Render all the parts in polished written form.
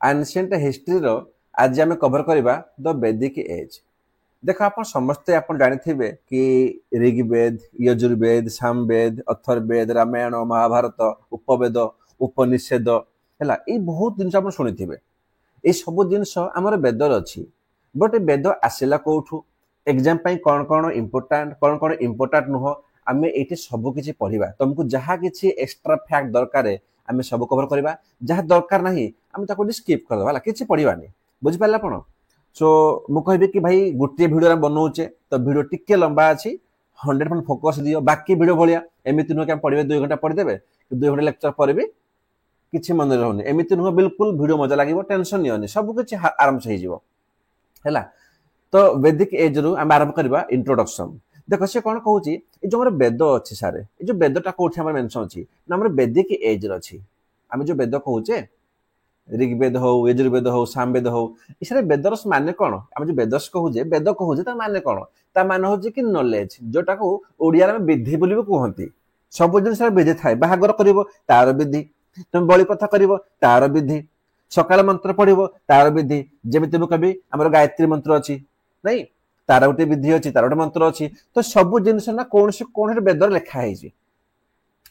Ancient history रो आज आम cover करवा द वैदिक एज। देख आप समस्ते आप जानी कि ऋग्वेद, यजुर्वेद, सामवेद, अथर्वेद, रामायण, महाभारत, उपवेद, उपनिषेद है ये बहुत जिन आप शुणी थे। ये सब जिनस आमर वेदर अच्छी बट वेद आसला कौठू एग्जाम कौन कौन इम्पोर्टाट कौन कौन इम्पोर्टाट नुह आम ये सबकि पढ़ा तुमको जहाँ कि एक्सट्रा फैक्ट दरकार आम सब कवर करवा जहाँ दरकार ना आम स्किप करदे कि पढ़ानी बुझिपारे आप। सो मुझे कि भाई गोटे भिडियो बनाऊे तो भिडियो टिके लंबा अच्छी 100% फोकस दियो बाकी भिडियो भाया एमती नुह कि पढ़े 2 घंटा पढ़ीदे 2 घंटा लेक्चर पर भी किसी मन रहुनि एमती नुह बिल्कुल भिडियो मजा लगे टेंशन नियोनि सबकि आराम से है। तो वैदिक एज रु आम आरंभ करवा इंट्रोडक्शन। देख सी कौन कहूँ जो हमारे वेद अच्छी सारे ये वेदटा कौटी मेनसन अच्छी ना आम वैदिक एज रही आम जो वेद कहूचे ऋग्वेद हो, यजुर्वेद हो, सामवेद हो इसे वेदर मान कौन आम जो वेदस कहूचे वेद कहूचे मान कौन ता मान हूँ कि नॉलेज जोटा को ओडिया में विधि बोली कहती सब जिन विधि थाए बाहागर कर तार विधि तुम बलि प्रथा कर तार विधि सकाल मंत्र पढ़ तार विधि जमी तुम कवि आम गायत्री मंत्र अच्छी नहीं तार गोटे विधि अच्छी तार गोटे मंत्र अच्छी तो सब जिन ना कौन से कौन वेदर लिखाई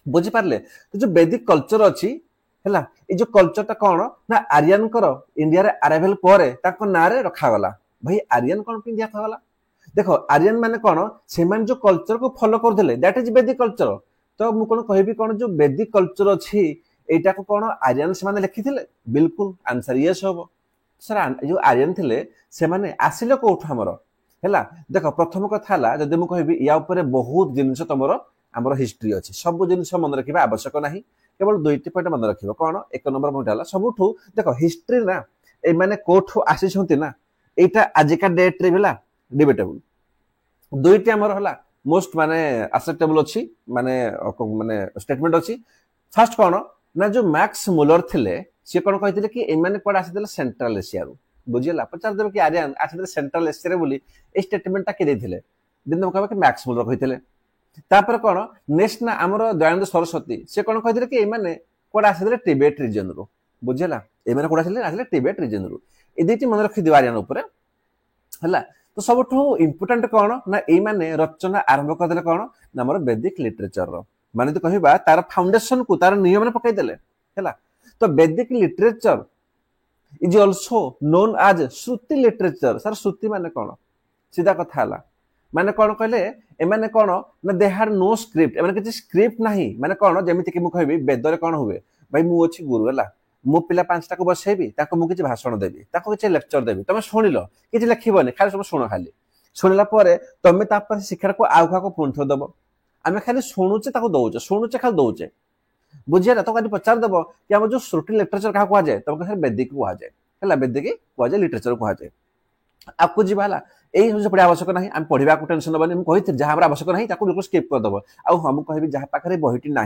बुझिपारे। तो जो वैदिक कल्चर अच्छी है ये जो कल्चरटा कौन ना आर्यन इंडिया रे अराइवल पर ना रखागला भाई आर्यन कौन दिया गला देख आर्यन माने कौन से जो कल्चर को फॉलो करते दैट इज वैदिक कल्चर। तो मुझे कौन कहि कौन जो वैदिक कल्चर अच्छी एटा को कौन आर्यन से लिखी बिल्कुल आंसर यस हम सर जो आर्यन थे से आसिले कौठू आमर है। देख प्रथम कथा जदि मुझे कहि या बहुत जिनस तुम आमर हिस्ट्री अच्छी सब जिन मन रखा आवश्यक ना केवल 2टी पॉइंट मन रख कौन एक नंबर पॉइंट है सबुठ देख हिस्ट्री ना ये कौठू आसी ना यहाँ आजिका डेट्रे भी डिबेटेबल 2टी आमर है मोस्ट माने एक्सेप्टेबल अच्छी माने माने स्टेटमेंट अच्छी। फास्ट कौन ना जो मैक्स मुलर थे सी कौन कहते कि एमाने कौन आसी सेंट्रल एशिया बुझीगला पचारदेव कि आर्यन आसी सेंट्रल एशिया बोली ए स्टेटमेंटा किए दिन कह मैक्स मुलर कहते तापर कौन नेक्स्ट ना आमर दयानंद सरस्वती से कौन कहते कि एमाने कौन आसी टिबेट रिजन रू बुझीगला एमाने कौन आसी टिबेट रिजन रू ए 2टी मन रखिद आर्यन उपर है। तो सब इम्पोर्टाट कौन ना ये रचना आरंभ करदे कौन ना आम वैदिक लिटरेचर माने तो कहबा तार फाउंडेशन को तार नियम पकईदे है। तो वैदिक literature is also known as Shruti literature. Sir श्रुति माने कौन सीधा कथा है माने कौन कहले एमाने कौन ना दे हैड नो स्क्रिप्ट एमाने किसी स्क्रिप्ट नहीं माने कौन जमीती कि मुझे वेदरे कौन हुए भाई मु अच्छी गुरु है मो पिला 5टा को बसैबी मुझे भाषण देवी किसी लेक्चर देवी तुम शुणिल कि लिखबनी खाली तुम शुण खाली शुणिला तुम शिक्षा को आउ क्या पुंठ दब आम खाली शुणुचे दौचे शुणुचे खाली दौचे बुझे तो खाली पचारदेव कि आम जो श्रुति लिटरेचर क्या कहुए तुमको खाली वैदिक कहुए है वैदिक कहुए लिटरेचर कहुए आपको जी यही हूँ पढ़ा आवश्यक ना आम पढ़ा टेंशन दबनी मुझे जहाँ आवश्यक ना बिल्कुल स्किप करदेव आम कहि जहाँ पाखे बहीटी ना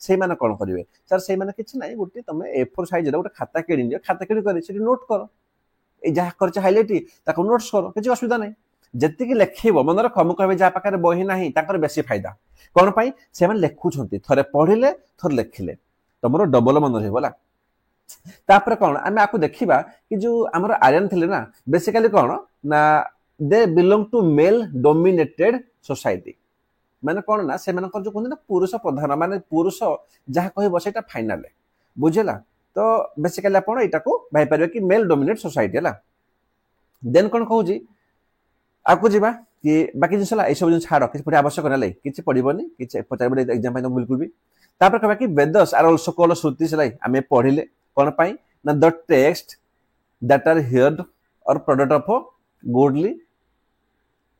से कौन करेंगे सर से किसी ना गोटे तुम A4 साइज गोटे खाता किणी खाता किणी नोट कर जहाँ कर हाइलाइट नोट्स कर किसी असुविधा नहीं जी लिखब मन रख मुझे जहाँ पाखे बही ना बेसी फायदा कौन पाई से लिखुंट थे पढ़िले थे लिखिले तुम डबल मन रहा तापर कौन आम आपको देखा कि जो आम आर्यन थे ना बेसिकाली कौन ना they belong to male dominated society माने कौन ना से जो कहते ना पुरुष प्रधान माने पुरुष जहाँ कह से फाइनाल बुझेगा। तो बेसिकाली आप भाई कि मेल डोमिनेट सोसाइटी है। देन कौन कहूँ आपको जी कि बाकी जिन ये सब जिन छाड़ किसी पढ़ा आवश्यक ना किसी पढ़नी कि पचार एग्जाम बिल्कुल भी तापर कह कि Vedas are also called Shruti से आम पढ़िले कौन पाई ना the text that are heard और product of godly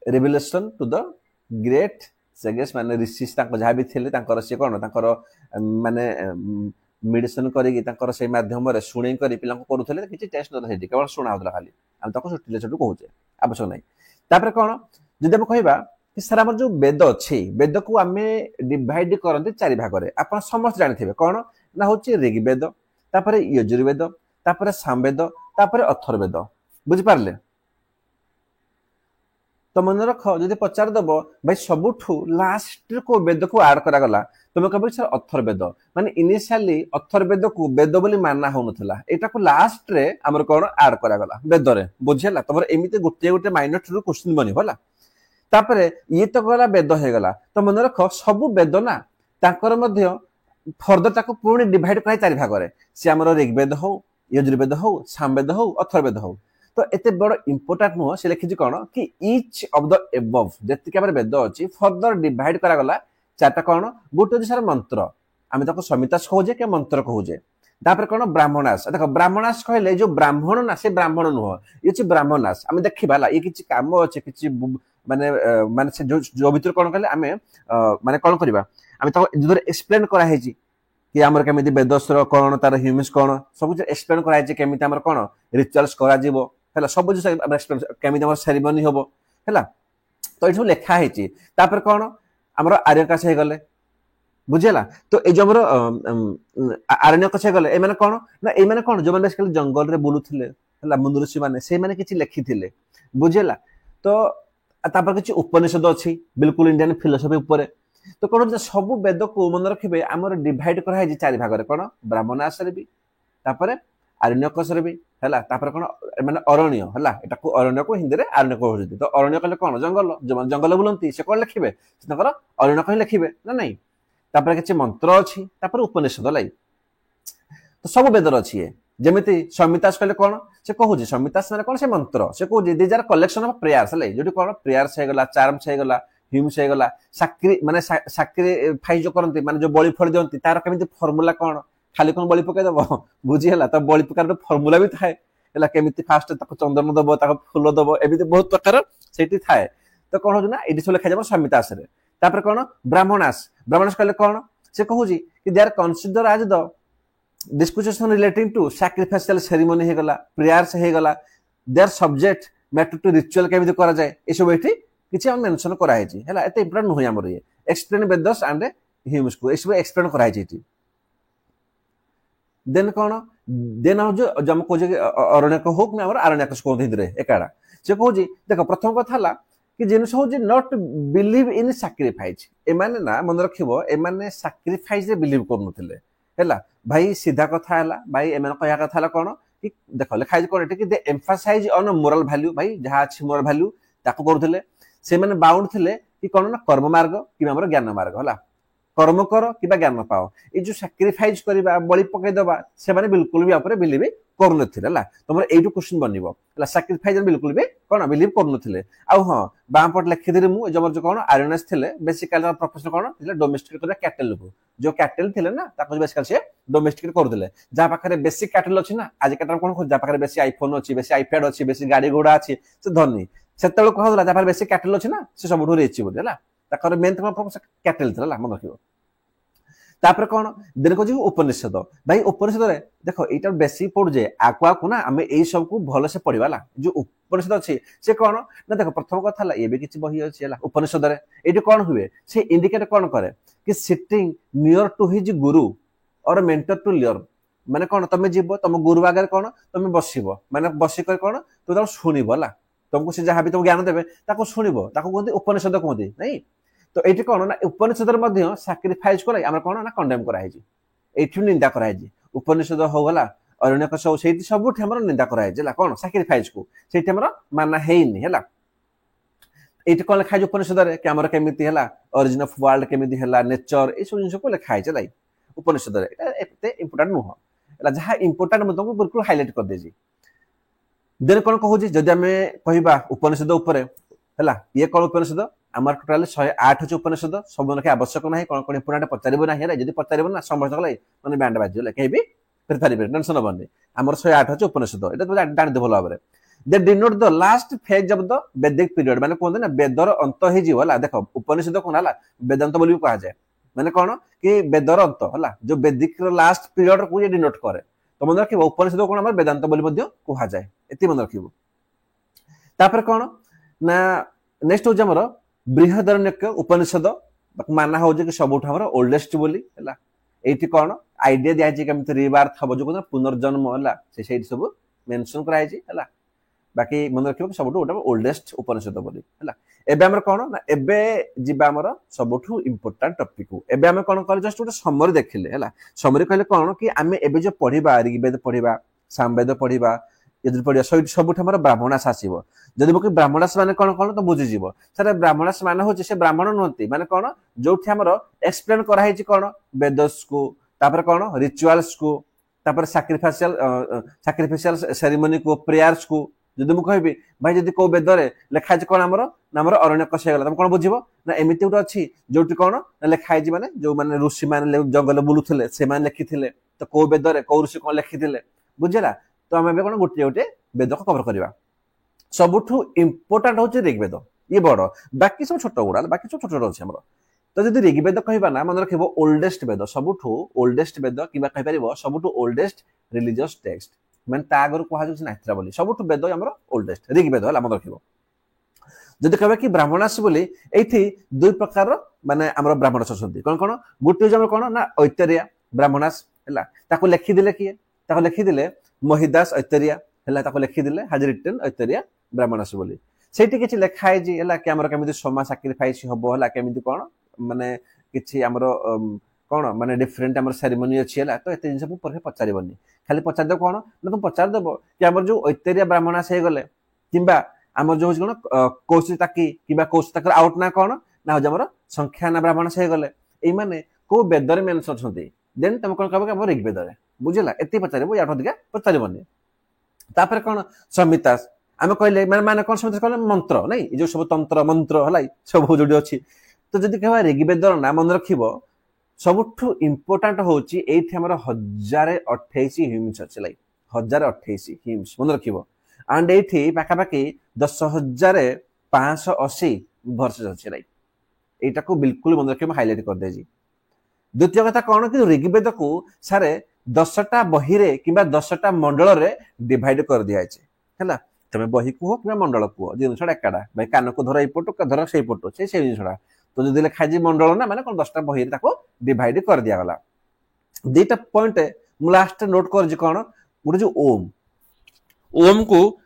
revelation to the great सेगेस माने ऋषिस जहाँ भी थे सी कौन माने मेडिसिन कर से माध्यम शुणी कर पिला करूले किसी टेस्ट ना केवल शुणा खाली आम श्रुति लिटरेचर कहूचे आवश्यक नहीं। तापर कौन जब आम कहवा कि सर आम जो वेद अच्छी वेद को आम डिवाइड करते 4 भाग में आप समस्त जानी कौन ना हूँ ऋग्वेद तापर यजुर्वेद तापर सामवेद तापर अथर्वेद बुझिपारे। तो मन रख जदि पचार दब भाई सबुठू लास्ट को वेद को आड करागला तुम कह सर अथर्वेद माने इनिशियली अथर्वेद को वेद बोली माना होनथला एटा को लास्ट रे हमर कोन आड करागला वेद रे बुझियला तमर एमिते गोटे गोटे माइनर क्वेश्चन बनी होला तापरे ये तो गला वेद हे गला तो मन रख सब वेद ना ताकर मध्य फर्दर ताको पूर्ण डिवाइड कराई चारि भाग रे से हमर ऋग्वेद हो यजुर्वेद हो सामवेद हो अथर्वेद हो तो एते बड़ इंपोर्टेंट नुह से लिखि कौन कि ईच ऑफ द एबव जति वेद अच्छी फर्दर डिवाइड करागला चारटा कौन गोटे हूँ सर मंत्र आम ताको समितास कहुजे के मंत्र कहुजे तापर कौन ब्राह्मणास देख ब्राह्मणास कहले जो ब्राह्मण ना से ब्राह्मण नुह ये ब्राह्मणास आम देखा ये किसी काम अच्छे कि माने माने से जो भीतर कौन कहले आम माने कौन करवा आम ताको एक्सप्लेन कराई कि आमर केमिति वेदस्र कौन तार ह्यूमिस कौन सब एक्सप्लेन कराई केमिति आमर कौन रिचुअल्स करा जीवो हैला सब जो एक्सप्लेन केमिति आमर सेरेमनी होबो हैला तो एठो लेखा हेची तापर कौन आमर आर्यकाश हे गले बुझेला तो ए जो आमर आरण्यकाश हे गले ए माने कौन ना ए माने कौन जो माने बेसिकली जंगल रे बुलुथिले हैला मुनुऋषि माने से माने किछि लेखिथिले बुझेला तो तापर किछि उपनिषद अछि बिल्कुल इंडियन फिलोसफी ऊपर तो कौन सब वेद को मन रखिए आमर डिवाइड कराई चारि भाग रे कौन ब्राह्मणास रे भी तापर आरण्यकाश रे भी हैला तापर कौन माने अरण्य हैला एटा को अरण्य को हिंदी रे आरण्य को होजति तो अरण्य कहले कौन जंगल जो जंगल बुलंती से कौन लिखिबे तकर अरण्य कहि लिखिबे ना नहीं तापर किछि मंत्र अछि तापर उपनिषद लाई तो सब वेद अछि ये जेमिति संहितास कहले कौन से कहूजी संहितास माने कौन से मंत्र से कहूजी these are collection of prayers लाई जोटी कौन प्रेयर्स हे गला चार्म्स हे गला ह्यूम्स हे गला साक्री माने साक्रिफाइस जो करंती माने जो बलि फड़ दियंती तार केमिति फार्मूला कौन खाली कौन बलि पकै दबो बुझी हला त बलि प्रकार फार्मूला भी थाए हला केमिति फास्ट ताको चंदन दबो ताको फूल दबो एमिति बहुत प्रकार सेठी थाए तो कौन हो ना एडी सब लिखा जाबो संहितास रे तापर कौन ब्राह्मणास कहले कौन से कहूजी कि they are consider as the discussion relating to sacrificial ceremony हे गला प्रेयर्स हे गला their subject matter to ritual केमिति करा जाय ए सब एठी किछि हम मेंशन करा है जी हला एते इंपोर्टेंट नहय हमर ये एक्सप्लेन वेदस एंड ह्यूमस को ए सब एक्सप्लेन करा है जी देन कौन देन जो जम को जे अरण्य को होक में हमर अरण्य को हिंदी रे एकाडा से कहू जी देखो प्रथम कथा हला कि जिनस हो जे नॉट बिलीव इन सैक्रिफाइस ए माने ना मन रखिबो ए माने सैक्रिफाइस रे बिलीव करनुथिले हैला भाई सीधा कथा हला भाई ए माने कहया कथा हला कोन कि देखो लिखाइ कोन कि दे एम्फसाइज ऑन मोरल वैल्यू भाई जहा अछि मोरल वैल्यू ताको करथिले से माने बाउंड थिले कि कोन ना कर्म मार्ग कि हमर ज्ञान मार्ग हला कर्म कर कि ज्ञान पाओ ये जो सैक्रिफाइस करबा बलि पकै दबा से माने बिल्कुल भी ऊपर बिलीव करनथिले हला तमर एटु क्वेश्चन बनिबो हला सैक्रिफाइस बिल्कुल भी कोन बिलीव करनथिले आ हां बाम पट लिखि दिरे मु जमर जो कोन आर्यनस थिले बेसिकली प्रोफेशन कोन थिले डोमेस्टिक करे कैटल को जो कैटल थिले ना ताको बेसिकली से डोमेस्टिक कर दिले जा पाखरे बेसिक कैटल अछि ना आज कैटल कोन जा पाखरे बेसी आईफोन अछि बेसी आईपैड अछि बेसी गाड़ी घोड़ा अछि से धनी सेतल कहला जा पाखरे बेसी कैटल अछि ना से सबठो रेछि बोल हला ताकर मेन तम कैटल थिला मन रखिबो तापर कौन दिन को उपनिषद भाई उपनिषद रे देखो एटा बेसी पड़ जे आकुआ को ना हमें एई सब को भलो से पढ़िवाला जो उपनिषद अछि से कौन ना देखो प्रथम कथा ला ये भी किछि बही अछि हला उपनिषद रे एटी कौन हुए से इंडिकेट कौन करे कि सिटिंग नियर टू हिज गुरु और मेंटर टू लर्न माने कौन तमे जीवो तम गुरु आगे कौन तमे बसिबो माने बसी कर कौन तो ताको सुनिबो हला तुमको से जहां भी तुम ज्ञान देबे ताको सुनिबो ताको कहते उपनिषद कहते नहीं तो एठी कौन ना उपनिषद मध्य सैक्रिफाइस कराई आम कौन ना कंडेम कराई एठी निंदा कराई उपनिषद हो गला अरण्यक सब सेठी सब हमर निंदा कराई जला कौन सैक्रिफाइस को सेठी हमर माना हेइनी हला एठी कौन लिखा उपनिषद रे कि हमर केमिति हला ओरिजिन ऑफ वर्ल्ड केमिति हला नेचर ए सब जिंस को लिखा है जलाई उपनिषद रे एते इंपोर्टेंट नुह हला जहा इंपोर्टेंट म तुमको बिल्कुल हाईलाइट कर देजी देन कौन कहू जी जदि हमें कहिबा उपनिषद ऊपर हला ये कौन उपनिषद आमार टोटल 108 अछि उपनिषद सब के आवश्यक नाही कोन कोन पुराटा पचारिबो नाही रे जदि पचारिबो ना समझ गलै माने बैंड बाजिले केबी प्रिफरेबल टेंशन बने आमार 108 अछि उपनिषद एटा तो जानि दे भलो भाबरे they denote the last phase of the Vedic period माने कोन ना वेदर अंत हे जी होला देखो उपनिषद कोन हला वेदांत बोली कहा जाय माने कोन कि वेदर अंत हला जो वैदिक लास्ट पीरियड को ये डिनोट करे तो मन रखिबो उपनिषद कोन आमार वेदांत बोली मध्य कहा जाय एति मन रखिबो तापर कोन ना नेक्स्ट हो हमर बृहदारण्यक उपनिषद माना हो जे कि सबुठ हमर ओल्डेस्ट बोली हला एठी कोन आईडिया दिया जे केमते रिबार्थ हबो जो पुनर्जन्म हला से सेठी सब मेंशन कराय जे हला बाकी मन रखिबो कि सबठु गोटे ओल्डेस्ट उपनिषद बोली हैला एबे हमर कोन ना एबे जिबा हमर सबठु इंपोर्टेंट टॉपिक को एबे हम कोन कर जस्ट गोटे समरी देखिले हैला समरी कहले कोन कि आमे एबे जो पढिबा ऋग्वेद पढिबा सामवेद पढिबा यदि पढिबा सबठु हमर ब्राह्मणास आसीबो जदि बकि ब्राह्मणास माने कोन कोन तो बुझि जीवो सर ब्राह्मणास माने होचे से ब्राह्मण नहंती माने कोन जोठी हमर एक्सप्लेन करा हिची कोन वेदस को तापर कोन रिचुअल्स को तापर सैक्रिफिशियल सेरेमनी को प्रेयर्स को जदि मु कहबी भाई जदि को वेदरे लेखा छै कोन हमर नामर अरण्यक से गला तुम कोन बुझिबो ना एमिति उट अछि जोटी कोन लेखा छै माने जो माने ऋषि माने जंगल बुलुथिले से माने लिखिथिले तो को वेदरे को ऋषि कोन लिखिथिले बुझिला तो हम एबे कोन गोटे गोटे वेद को कवर करबा सबठु इंपोर्टेंट होचे ऋग्वेद ये बड़ बाकी सब छोट गुडा बाकी सब छोट छोट अछि हमर तो जदि ऋग्वेद कहबा ना मन रखिबो ओल्डेस्ट वेद सबठु ओल्डेस्ट वेद किबा कहि परिबो सबठु ओल्डेस्ट रिलीजियस टेक्स्ट माने ता आगर को हाजु नात्रा बोली सबठु वेद हमर ओल्डेस्ट ऋग्वेद हला मन रखिबो जदि कहबा कि ब्राह्मणास बोली एठी दुई प्रकार माने हमर ब्राह्मण छथि कोन कोन गुटे जम कोन ना ऐतरिया ब्राह्मणास हला ताको लिखि दिले किए ताको लिखि दिले मोहिदास ऐतरिया हला ताको लिखि दिले हाज रिटन ऐतरिया ब्राह्मणास बोली सेठी किछि लेखा है जी हला कि हमर केमिति सोमा सैक्रिफाइस हबो हला केमिति कोन माने किछि हमर कोन माने डिफरेंट हमर सेरेमनी अछि हला तो एते जिंस पर पचारिबनी खाली पचार दे कोन ना तुम पचार देबो कि हमर जो ऐतरिया ब्राह्मणास हे गले किबा हमर जो कोन कौशिताकी किबा कौशिताकर आउट ना कोन ना हमर संख्या ना ब्राह्मणास हे गले एई माने को वेदरे मेंशन छथि देन तुम कोन कहबो कि हमर ऋग्वेदरे बुझिला एते पचारिबो या अधिका पचारिबनी तापर कोन संहितास आमे कहले माने कोन संहिता कहले मंत्र नै जो सब तंत्र मंत्र हलाई सब जोडी अछि तो जदि कहबा ऋग्वेदर नाम मन रखिबो सबठु इंपोर्टेंट होची एठी हमर 1028 हिम्स अछि लाई 1028 हिम्स मन रखिबो एंड एठी पाका पाकी 10580 वर्सेस अछि लाई एटा को बिल्कुल मन रखिबो हाईलाइट कर देजी द्वितीय कथा कोन कि ऋग्वेद को सारे 10टा बही रे किबा 10टा मंडल रे डिवाइड कर दिया छै हैला तमे बही को किबा मंडल को दिन छडा एकाडा भाई कान को धर एपटो का धर सेई पटो से दिन छडा तो जदि लेखा जी मंडल ना माने कोन 10टा बही रे ताको डिवाइड कर दिया गला दुईटा पॉइंट मु लास्ट नोट कर जे कोन गुटे जो ओम को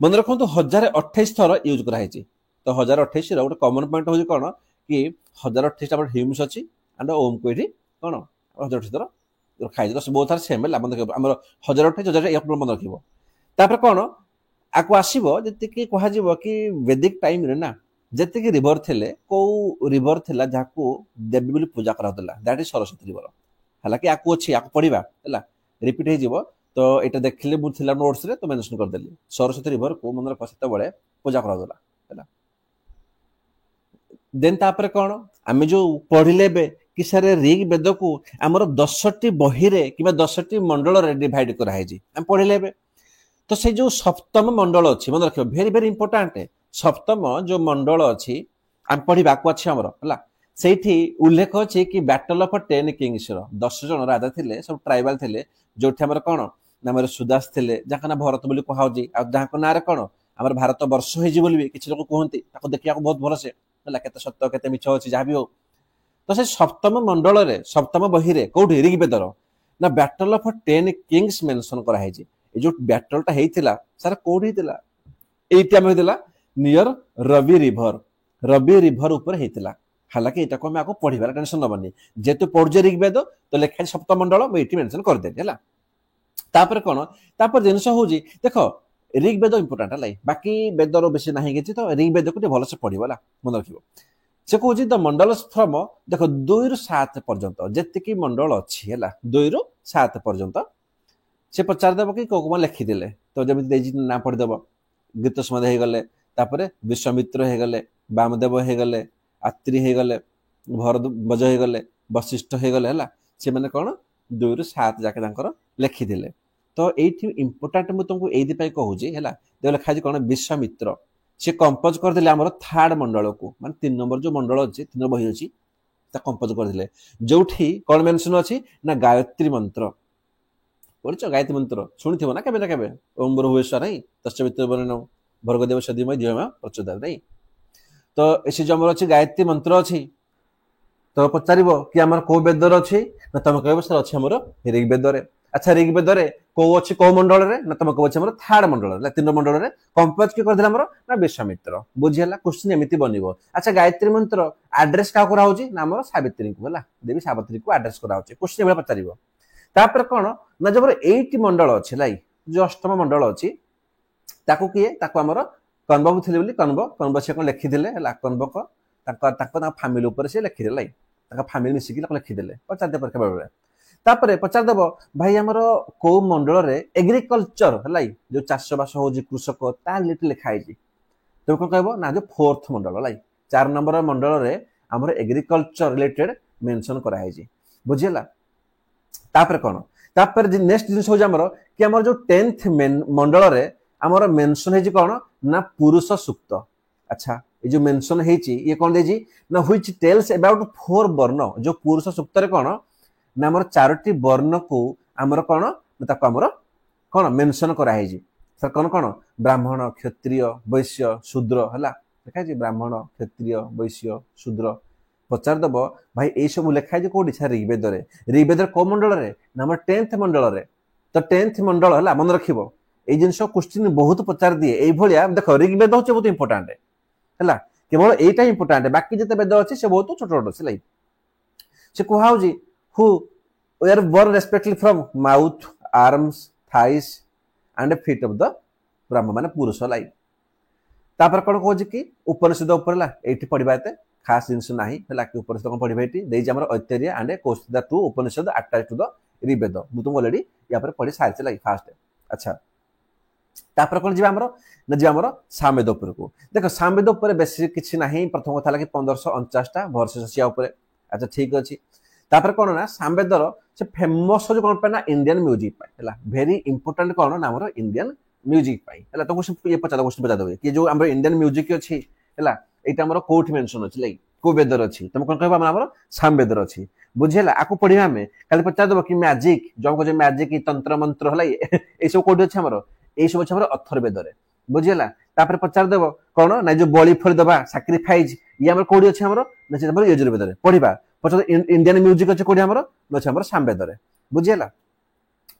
मन रखो तो 1028 थर यूज करा है तो 1028 रो गोटे कॉमन पॉइंट हो कोन कि 1028 टा हिम्स अछि एंड ओम को एठी कोन 1028 थर खाइ दस बहुत सारा सेम ला मन हमर 1028 एक मन रखिबो तापर कोन आको आसीबो जति कि कहा जीवो कि वैदिक टाइम रे ना जति कि रिवर थिले को रिवर थिला जाको देवी बोली पूजा करा होतला दैट इज सरस्वती रिवर हालांकि आको अछि आको पढिबा हला रिपीट हे जीवो तो एटा देखले मु थिला नोट्स रे तो मेंशन कर देली सरस्वती रिवर को मन रख सेते बळे पूजा करा होतला हला देन तापर कोन आमे जो पढिले बे कि सारे ऋग्वेद को हमर 10टी बही रे किबा 10टी मंडल रे डिवाइड करा है जी हम पढिले बे तो से जो सप्तम मंडल अछि मन रखियो वेरी वेरी इंपोर्टेंट सप्तम जो मंडल अछि हम पढिबा को अछि हमर हला सेठी उल्लेख अछि कि बैटल ऑफ 10 किंग्स रो 10 जन राजा थिले सब ट्राइबल थिले जोठी हमर कोन नामर सुदास थिले जाकना भारत बोली कहा होजी आ जाको नारे कोन हमर भारत वर्ष होई जी बोलबी किछ लोग कहंती ताको देखिया को बहुत भरोसे हला केते सत्य केते मिछ अछि जाबी हो तो से सप्तम मंडल रे सप्तम बही रे कोठी ऋग्वेद रो ना बैटल ऑफ 10 किंग्स मेंशन करा है जी ए जो बैटल टा हेतिला सर कोठी हेतिला एटा में हेतिला नियर रवि रिवर ऊपर हेतिला हालांकि एटा को हम आको पढिबार टेंशन नबनी जेतु पढजे ऋग्वेद तो लेखा सप्तम मंडल मैं एटी मेंशन कर देली हला तापर कोन तापर जिंस होजी देखो ऋग्वेद इंपोर्टेंट हला बाकी वेद रो बेसी नाही गेछि तो ऋग्वेद को भलो से पढिबला मन रखिबो से कहूँ द मंडल फ्रम देख 2 रु 7 पर्यंत जेतिकी मंडल अच्छी है 2 रु 7 पर्यंत से पचार देव कि कौन लिखिदे तो जमी ना पढ़ीदेव गीत सुमद हो गले विश्वामित्र हो गले वामदेव हो गले आत्री हो गले भरद्वाज हो गले वशिष्ठ हो गले है से मैंने कौन 2 रु 7 जाके लिखिदे तो ये इंपोर्टाट मुझे तुमको ये कहूँ है लिखाई कौन विश्वामित्र से कंपोज कर दिले हमर थर्ड मंडल को माने 3 नंबर जो मंडल अछि 3 नंबर बही अछि ता कंपोज कर दिले जोठी कोन मेंशन अछि ना गायत्री मंत्र पढिछ गायत्री मंत्र सुनिथिबो ना केबे ओम ब्रह्मेश्वर नै तस्मित् बरनो भर्गदेव सदीमय दिवमा प्रचोदय नै तो एसे जो हमर अछि गायत्री मंत्र अछि तो पचारिबो कि हमर को वेदर अछि ना तम कहबो सर अछि हमर ऋग्वेद रे अच्छा ऋग्वेद रे को अच्छी को मंडल रे ना तुम को अच्छे हमर थर्ड मंडल 3 मंडल रे कंपोज के कर दिला हमर ना विश्वामित्र बुझियला क्वेश्चन एमिति बनिबो अच्छा गायत्री मंत्र एड्रेस का करा होची ना हमर सावित्री को हला देवी सावित्री को एड्रेस करा होची क्वेश्चन बेला पचारिबो तापर कोन ना जबर 8 मंडल अछि लाई जो अष्टम मंडल अछि ताको किए ताको हमर कन्व थिले बोली कन्व से कोन लिखि दिले हला कन्व को ताको फैमिली ऊपर से लिखि दिले ताका फैमिली मिसिकी लिखि दिले पचार दे पर केबे तापर पचार दब भाई हमर को मंडल रे एग्रीकल्चर हलाई जो चाष बास हो जे कृषक ता लिट लिखा है तो कोन कहबो ना जो फोर्थ मंडल हलाई 4 नंबर मंडल रे हमर एग्रीकल्चर रिलेटेड मेंशन करा है जी बुझियला तापर कोन तापर जे नेक्स्ट जिंस हो हमर कि हमर जो 10th मंडल रे हमर मेंशन है जी कोन ना पुरुष सूक्त अच्छा ये जो मेंशन है जी ये कोन दे जी ना व्हिच टेल्स अबाउट 4 वर्ण जो पुरुष सूक्त रे कोन ना हमर 4टी वर्ण को हमर कोन ताको हमर कोन मेंशन करा है जी सर कोन कोन ब्राह्मण क्षत्रिय वैश्य शूद्र हला देखा जी ब्राह्मण क्षत्रिय वैश्य शूद्र पचार दब भाई ए सब लिखा है कोडी छ ऋग्वेद को मंडल रे ना हमर 10th मंडल रे तो 10th मंडल हला मन रखिबो ए जिंस क्वेश्चन बहुत पचार दिए एई भलिया देखो ऋग्वेद होचे बहुत इंपोर्टेंट हला केवल एटा इंपोर्टेंट बाकी जते वेद अछि से बहुत छोट छोट छै लाई से कोहाउ जी who were born respectively from mouth arms thighs and feet of the ब्रह्म माने पुरुष लाई तापर कोन कहू जी कि उपनिषद ऊपर ला एठी पढिबा एते खास जिंस नाही हला कि उपनिषद कोन पढिबा एठी देई हमर Aitareya and Kaushik two Upanishad attach to the Rigveda मु तुम ऑलरेडी या पर पढि सारछ लाई फास्ट अच्छा तापर कोन जीवा हमर न जी हमर सामवेद ऊपर को देखो सामवेद ऊपर बेसी किछि नाही प्रथम कथा लागी 1549 टा वर्ष सिया ऊपर अच्छा ठीक अछि तापर कोन ना सामवेदर से फेमस जो कोन पे ना इंडियन म्यूजिक पाई हला वेरी इंपोर्टेंट कोन ना हमर इंडियन म्यूजिक पाई हला तो क्वेश्चन ये क्वेश्चन बता दो कि जो हमर इंडियन म्यूजिक अछि हला एटा हमर कोठ मेंशन अछि लाई को वेदर अछि तुम कोन कहबा हमर सामवेदर अछि बुझियला आको पढिबा में खाली पचा दबो कि मैजिक जो को जो मैजिक तंत्र मंत्र हला ए सब कोड अछि हमर ए सब अछि हमर अथर्ववेद रे बुझियला तापर पचार देबो कोन ना जो बलि फल दबा सैक्रिफाइस ये हमर कोडी अछि हमर ना से हमर यजुर्वेद रे पढिबा पचार इंडियन म्यूजिक अछि कोडी हमर न अछि हमर सामवेद रे बुझियला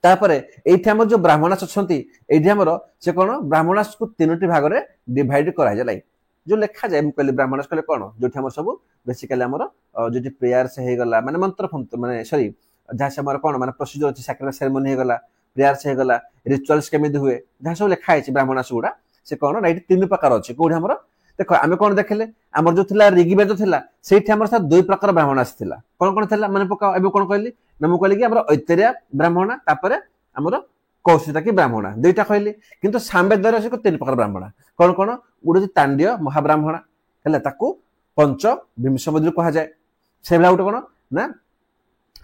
तापरे एठी हमर जो ब्राह्मणास अछंती एठी हमर से कोन ब्राह्मणास को तीनोटी भाग रे डिवाइड करा जाय जो लिखा जाय कहले ब्राह्मणास कहले कोन जोठी हमर सब बेसिकली हमर जोठी प्रेयर से हे गला माने मंत्र फंत्र माने सॉरी जहा से हमर कोन माने प्रोसीजर अछि सैक्रिफाइस सेरेमनी हे गला प्रेयर से हे गला रिचुअल्स केमिति हुए जहा सब लिखा है ब्राह्मणास गुडा से कोन ना एठी तीन प्रकार अछि कोडी हमर देखो आमे कोन देखले हमर जो थिला ऋग्वेद थिला सेठी हमर सा दुई प्रकार ब्राह्मणास थिला कोन कोन थिला माने पका एबे कोन कहली ना मु कहली कि हमर ऐतरेय ब्राह्मण तापरे हमर कौशिक की ब्राह्मण दुईटा कहली किंतु सामवेद रे से तीन प्रकार ब्राह्मण कोन कोन गुडे तांड्य महाब्राह्मण हला ताकू पंच विंशमद्र कहा जाय सेबला उठ कोन ना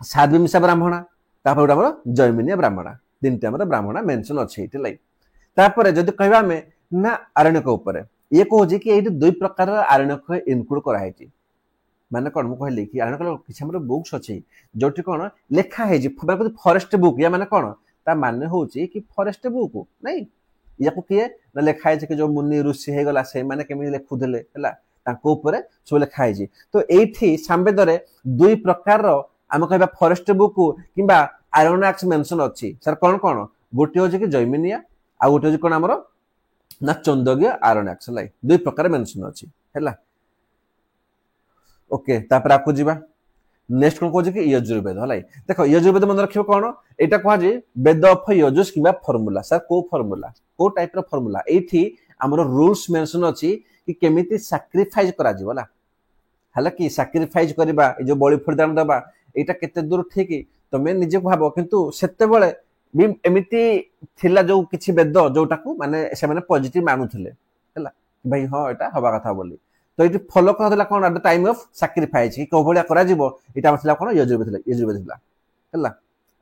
सातविंश ब्राह्मण तापर उठ हमर जयमिनिया ब्राह्मण तीनटा हमर ब्राह्मण मेंशन अछि इति लाई तापर जदि कहबा में ना आरण्यक ऊपर ये कहू कि एठी दुई प्रकार आरण्यक इनक्लूड करा है माने कोन मु कहली कि आरण्यक किछ हमर बुक्स अछि जोठी कोन लेखा है जी फॉरेस्ट बुक या माने कोन ता माने होची कि फॉरेस्ट बुक नहीं याको किए न लेखा है कि जो मुनि ऋषि हे गला से माने केमि लेखु देले हला ताको ऊपर सब लेखा है जी तो एठी सामवेद रे दुई प्रकार हम कहबा फॉरेस्ट बुक किबा आरण्यक्स मेंशन अछि सर कोन कोन गोटे होची कि जयमिनिया आ गोटे होची कोन हमर ना चंदोग्य आरण्यक्स लाई दुई प्रकार मेंशन अछि हला ओके तापर आपको जीवा नेक्स्ट कोन कहू कि यजुर्वेद हलाई देखो यजुर्वेद मन रखियो कोन एटा कहा जे वेद ऑफ यजुस किबा फार्मूला सर को फार्मूला को टाइप रो फार्मूला एठी हमरो रूल्स मेंशन अछि कि केमिति सैक्रिफाइस करा जीवला हला कि सैक्रिफाइस करबा ए जो बलि फरदान दबा एटा केते दूर ठीक तमे निजे भाबो किंतु सेते बेले एमिति थिला जो किछि वेद जोटा को माने से माने पॉजिटिव मानुथले हला भाई हां एटा हवा कथा बोली तो ये फॉलो करला कोन at the time of sacrifice कि को भलिया करा जीवो एटा मतलब कोन यजुर्वेद थिला हला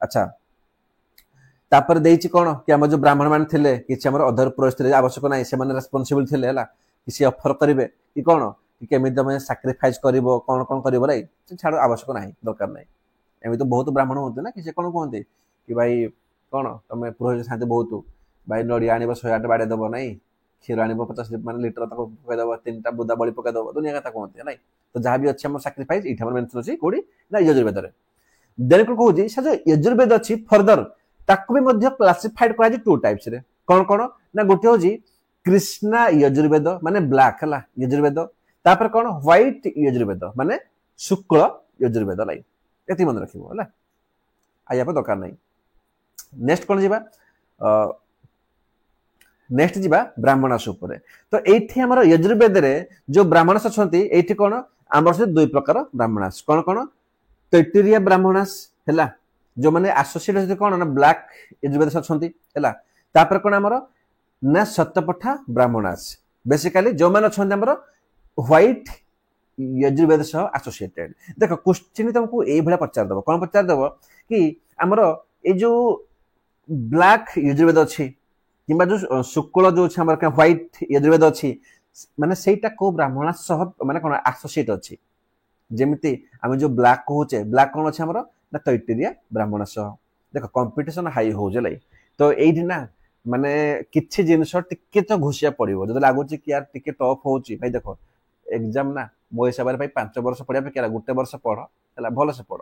अच्छा तापर देइछि कोन कि हम जो ब्राह्मण मान थिले कि हमर अधर परिस्थिति आवश्यक नै से माने रेस्पोंसिबल थिले हला किसी ऑफर करिवे कि कोन कि केमि तमे सैक्रिफाइस करिवो कोन कोन करिवो रै से छाड़ आवश्यक नै दरकार नै एमि तो बहुत ब्राह्मण होते ना कि से कोन कहते कि भाई कोन तमे पुरोहित साथे बहुत भाई नडिया आनिबो 108 बाडे दबो नै क्षीर आनिबो 50 मान लीटर तक पकै दबो तीनटा बुदा बळी पकै दबो दुनिया कथा कहते नै तो जहां भी अछि हमर सैक्रिफाइस इठा हमर मेंशन अछि कोडी ना यजुर्वेद रे देन को कहू जी से जो यजुर्वेद अछि फर्दर ताकू भी मध्य क्लासिफाइड करा टू टाइप्स रे कौन कौन ना गोटे होजी कृष्णा यजुर्वेद माने ब्लैक हला यजुर्वेद तापर कौन व्हाइट यजुर्वेद माने शुक्ल यजुर्वेद लाई एति मन रखिबो हला आया पर दरकार नहीं नेक्स्ट कौन जीवा नेक्स्ट जीवा ब्राह्मणस ऊपर तो एठी हमर यजुर्वेद रे जो ब्राह्मणस अछंती एठी कौन हमर से दुई प्रकार ब्राह्मणस कौन कौन तैत्तिरीय ब्राह्मणस हला जो माने एसोसिएट होते कौन ना ब्लैक यजुर्वेद अछंती हला तापर कौन हमर ना सतपथा ब्राह्मणस बेसिकली जो माने अछंती हमर व्हाइट यजुर्वेद सह एसोसिएटेड देखो क्वेश्चन तुमको ए भला पचार दबो कौन पचार दबो कि हमर ए जो ब्लैक यजुर्वेद अछि किबा जो शुक्ल जो छै हमर व्हाइट यजुर्वेद अछि माने सेटा को ब्राह्मण सह माने कोन एसोसिएट अछि जेमिति हम जो ब्लैक कहूचे ब्लैक कोन अछि हमर ना तैत्तिरीय ब्राह्मण सह देखो कंपटीशन हाई हो जलै तो एठी ना माने किछि जिंस टिके तो घुसिया पड़िबो जद लागो कि यार टिके टफ होची भाई देखो एग्जाम ना मो हिसाब रे भाई 5 वर्ष पढ़िया पे केला गुटे वर्ष पढ़ हला भलो से पढ़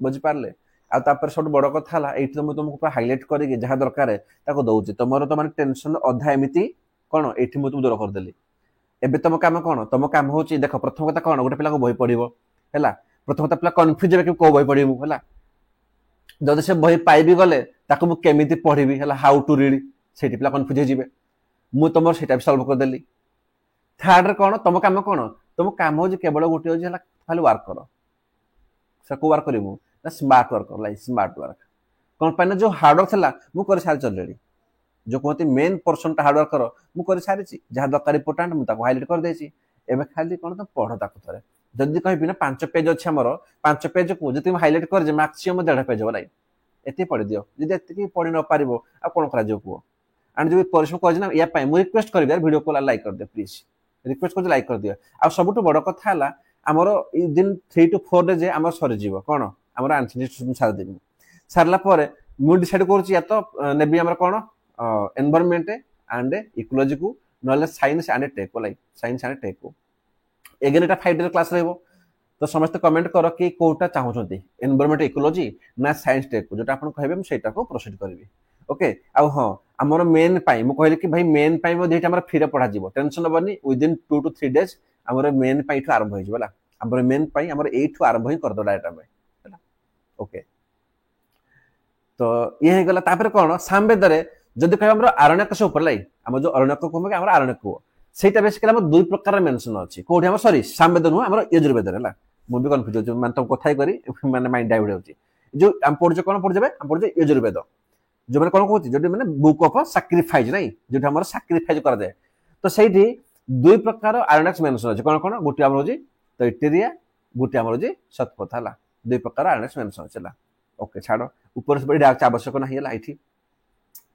बुझि पारले आ तापर सब बड़ कथा हला एठी तो तुमको पूरा हाईलाइट करी जहा दरकार है ताको दउची तमरो तो माने टेंशन अधा एमिति कोन एठी मु तुम दूर कर देली एबे तुम काम कोन तुम काम होची देखो प्रथम कथा कोन गोटे पिला को बही पढिबो हला प्रथम कथा पिला कंफ्यूज हे को बही पढिबो हला जद से बही पाइबी गले ताको मु केमिति पढिबी हला हाउ टू रीड सेठी पिला कंफ्यूज हे जिवे मु तमर सेटा सॉल्व कर देली थर्ड रे कोन तुम काम हो केवल गोटे हो खाली वर्क कर से को वर्क करू ना smart work like smart work company जो हार्ड वर्क थला मु कर सारी चलेडी जो कहते मेन पर्सन हार्ड वर्क कर मु कर सारी जहाँ दरकार इंपोर्टेंट मु ताको हाईलाइट कर देछि एबे खाली कोन तो पढ़ ताको थरे जदी कहबी ना 5 पेज अछि हमर 5 पेज को जति हाईलाइट कर जे मैक्सिमम 1.5 पेज होला एते पढ़ दियो जदी एते पढ़ि न पारिबो आ कोन करा जो को एंड जो परिश्रम कर ना या पाए मु रिक्वेस्ट करबी यार वीडियो को लाइक कर दे प्लीज रिक्वेस्ट कर लाइक कर दियो आ सबटु बड़ कथा हला हमर ई दिन 3 to 4 डे जे हमर सरी जीव कोन हमर आंसर सार देबी सारला परे मु डिसाइड करछि या तो नेबी हमर कोन एनवायरनमेंट एंड इकोलॉजी को नले साइंस एंड टेक को लाइक साइंस एंड टेक को एगेन एटा 5 डे क्लास रहबो तो समस्त कमेंट करो कि कोटा चाहौ छथि एनवायरनमेंट इकोलॉजी ना साइंस टेक को जोटा आपण कहबे हम सेटा को प्रोसीड करबी ओके आ हां हमर मेन पाई मु कहले कि भाई मेन पाई मो देटा हमर फिरे पढ़ा जीवो टेंशन बनी विद इन 2 to 3 डेज हमर मेन पाई ठु आरंभ होई जीवला हमर मेन पाई हमर ए ठु आरंभ होई कर दो डाटा में हैला ओके तो ये हे गला तापर कोन सामवेद रे जदी कह हमर आरण्यक से ऊपर लाई हम जो आरण्यक को हम हमर आरण्यक को सेटा बेसिकली हम दुई प्रकार मेंशन अछि कोठी हम सॉरी सामवेद नु हमर यजुर्वेद रे ला मु भी कंफ्यूज हो माने तुम कथाई करी माने माइंड डाइवर्ट होची जो हम पढ़ जे कोन पढ़ जेबे हम पढ़ जे यजुर्वेद जो मैंने कौन कहती जो मैंने बुक ऑफ सैक्रिफाइस नहीं जो हमारा सैक्रिफाइस करा जाए तो सेठी दुई प्रकार आयरनक्स मेंशन अछि कोन कोन गोटी हमर होजी तैत्तिरीय गोटी हमर होजी सतपथ हला दुई प्रकार आयरनक्स मेंशन अछि ओके छाड़ो ऊपर से बड़ी आवश्यक नहीं हला एठी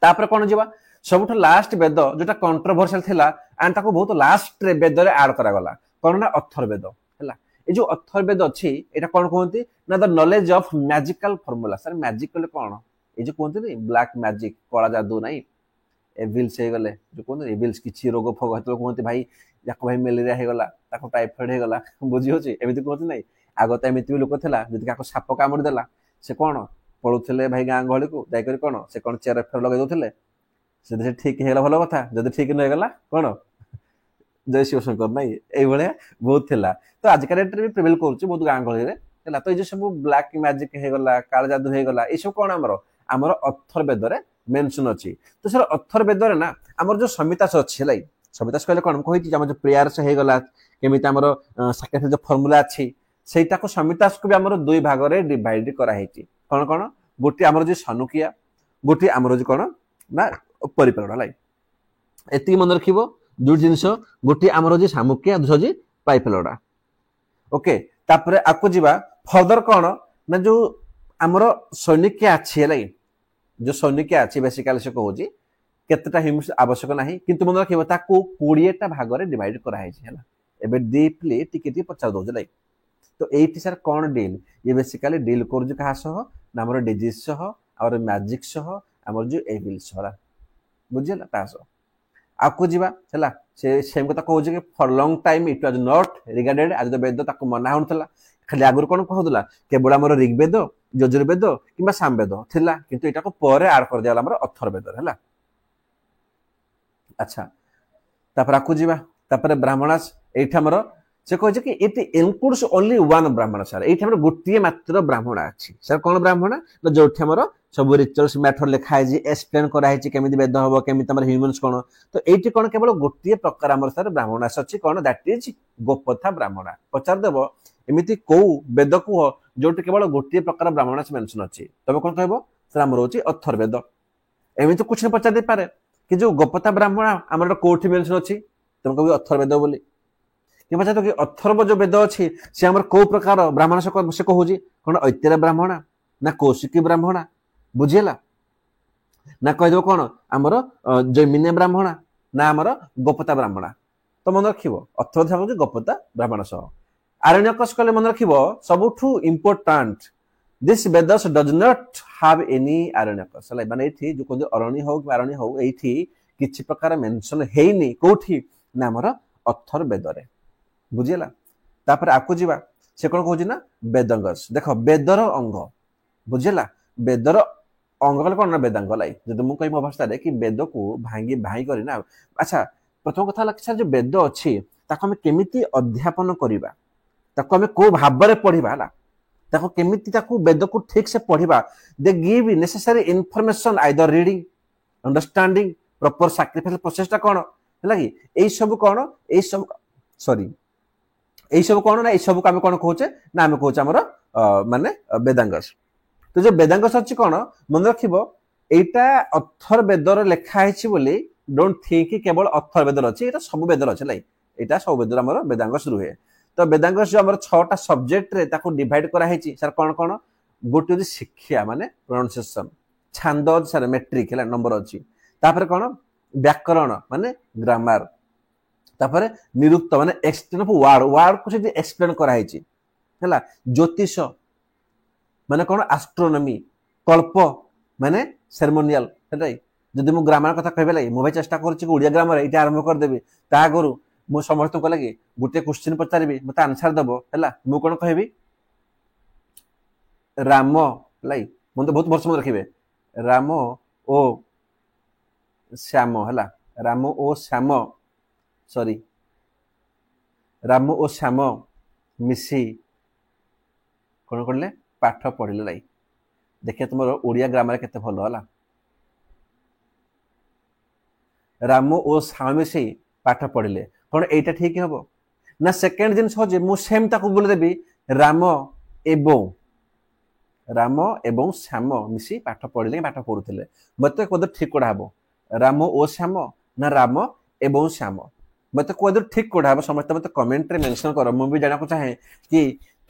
तापर कोन जीवा सबठ लास्ट वेद जोटा कंट्रोवर्शियल थिला एंड ताको बहुत लास्ट वेद रे ऐड करा गला कोन ना अथर्ववेद हला ए जो अथर्ववेद अछि एटा कोन कहंती ना the knowledge of magical formula सर मैजिकल कोन ए जो कहते नहीं ब्लैक मैजिक कला जादू नहीं एविल्स हे गले जो कहते एविल्स किछि रोग फग हतो कहते भाई जाको भाई मलेरिया हे गला ताको टाइफाइड हे गला बुझी होची एमिति कहते नहीं आगत एमिति लोक थला जदि काको साप कामड़ देला से कोन पळुथले भाई गां गहली को जाय कर कोन से कोन चेयर फेर लगे दोथले से ठीक हेला भलो कथा जदि ठीक न गला कोन जय शिव शंकर नहीं ए भले बहुत थला तो आज का डेट रे प्रिवेल करछ बहुत गां गहली रे हला तो ए जो सब ब्लैक मैजिक हे गला काल जादू हे गला ए सब कोन हमर अथर्ववेद रे मेंशन अछि तो सर अथर्ववेद रे ना हमर जो संहिता अछि लाई संहिता कहले कोन कहिति हमर जो प्रेयर से हे गला केमिति हमर साकेत जो फार्मूला अछि सेटा को संहिता को भी हमर दुई भाग रे डिवाइड करा हेछि कोन कोन गोटी हमर जो सनुकिया गोटी हमर जो कोन ना परिपरण लाई एति मन रखिबो दु जिंस गोटी हमर जो सामुकिया दुसजी पाइपलोडा ओके तापरे आकु जीवा फर्दर कोन ना जो हमर सैनिक अछि लाई जो सैनिक अछि बेसिकली से कहूजी केतेटा ह्यूमस आवश्यक नाही किंतु मन रखिबो ताकू 20 टा भाग रे डिवाइड करा हेछि हला एबे डीपली टिके पचार दो लाई तो एठी सर कोन डील ये बेसिकली डील करजु कहा सह ना हमर डिजीज सह और मैजिक सह हमर जो एविल सह बुझिला तास आकु जीवा हला से सेम कथा कहूजी कि for long time it was not regarded आज द वेद ताकू मना होनतला खाली आगुर कोन कहदला केवल हमर ऋग्वेद यजुर्वेद कि सामवेद थिला किंतु एटा को परे ऐड कर दिया हमर अथर्ववेद हैला। अच्छा तापर आकु जीवा तापर ब्राह्मणास एठी हमर से कहे कि इट इनक्लूड्स ओनली वन ब्राह्मण सर एठी हमर गोटिए मात्र ब्राह्मण अछि सर कोन ब्राह्मण न जोठी हमर सब रिचुअल्स मैटर लिखा है जी एक्सप्लेन करा है जी केमिति वेद हबो केमिति हमर ह्यूमंस कोन तो एठी कोन केवल गोटिए प्रकार हमर सर ब्राह्मणास अछि कोन दैट इज गोपथा ब्राह्मण पचार देबो एमिति को वेद को जोटी केवल गोटिए प्रकार ब्राह्मणास मेंशन अछि तबे कोन कहबो सर हमर होची अथर्ववेद एमिति कुछ न पचार दे पारे कि जो गोपथा ब्राह्मण हमर कोठी मेंशन अछि तुम कहबो अथर्ववेद बोली कि पचार तो कि अथर्व जो वेद अछि से हमर को प्रकार ब्राह्मण से कहूजी कोन ऐतिर ब्राह्मण ना कौशिकी ब्राह्मण बुझेला ना कह दो कोन हमर जैमिने ब्राह्मण ना हमर गोपता ब्राह्मण तो मन रखिबो अथर्व थाको गोपता ब्राह्मण सह आरण्यकस कले मन रखिबो सबठु important this Vedas does not have any Aranyakas माने एठी जो कोन अरण्य हो आरण्य हो एठी किछि प्रकार मेंशन हेइनी कोठी ना हमर अथर्ववेद रे बुझेला तापर आकु जीवा से कोन कहूजी ना वेदंगस देखो वेदर अंग बुझेला वेदर अंग कले कोन ना वेदांग लाई जदि मु कहि मो भाषा रे कि वेद को भांगी भाई करी ना अच्छा प्रथम कथा लक्ष्य जो वेद अछि ताको हम केमिति अध्यापन करिबा ताको हम को भाबरे पढिबा हला ताको केमिति ताको वेद को ठीक से पढिबा they give necessary information either reading understanding proper sacrifice process ता कोन हला कि एई सब कोन एई सब सॉरी एई सब कोन ना एई सब को हम कोन कहूचे ना हम कहूचे हमर माने वेदांगस तो जो वेदांगस अछि कोन मन रखिबो एटा अथर्ववेदर लेखा आइछि बोली डोंट थिंक कि केवल अथर्ववेदर अछि एटा सब वेदर अछि लाई एटा सब वेदर हमर वेदांगस रुहे तो वेदांगस जो हमर 6टा सब्जेक्ट रे ताको डिवाइड करा हैछि सर कोन कोन गोटे जे शिक्षा माने प्रोनाउंसिएशन छंद सर मेट्रिक हला नंबर अछि तापर कोन व्याकरण माने ग्रामर तापर निरुक्त माने एक्सटेंड ऑफ वर्ड को से एक्सप्लेन करा हैछि हला ज्योतिष माने कोन एस्ट्रोनॉमी कल्प माने सेरेमोनियल हलै जदि मु ग्रामर कथा कहबे लाई मु भाई चेष्टा करछि कि ओडिया ग्रामर एटा आरंभ कर देबी ता करू मु समस्त को लागि गुटे क्वेश्चन पचारिबी मते आंसर दबो हला मु कोन कहबी राम लाई मु तो बहुत वर्ष में रखिबे राम ओ श्याम हला राम ओ श्याम सॉरी राम ओ श्याम मिसी कोन करले पाठ पढिले लाई देखिए तुमरो ओडिया ग्रामर केते भलो हला राम ओ श्याम मिसी पाठ पढिले कोन एटा ठीक हबो ना सेकंड दिन हो जे मु सेम ताको बोल देबी राम एवं श्याम मिसी पाठ पढिले पाठ पढुथिले मते कोद ठीक कोडा हबो राम ओ श्याम ना राम एवं श्याम मते कोद ठीक कोडा हबो समस्त मते कमेंट रे मेंशन करो मु भी जाना को चाहे कि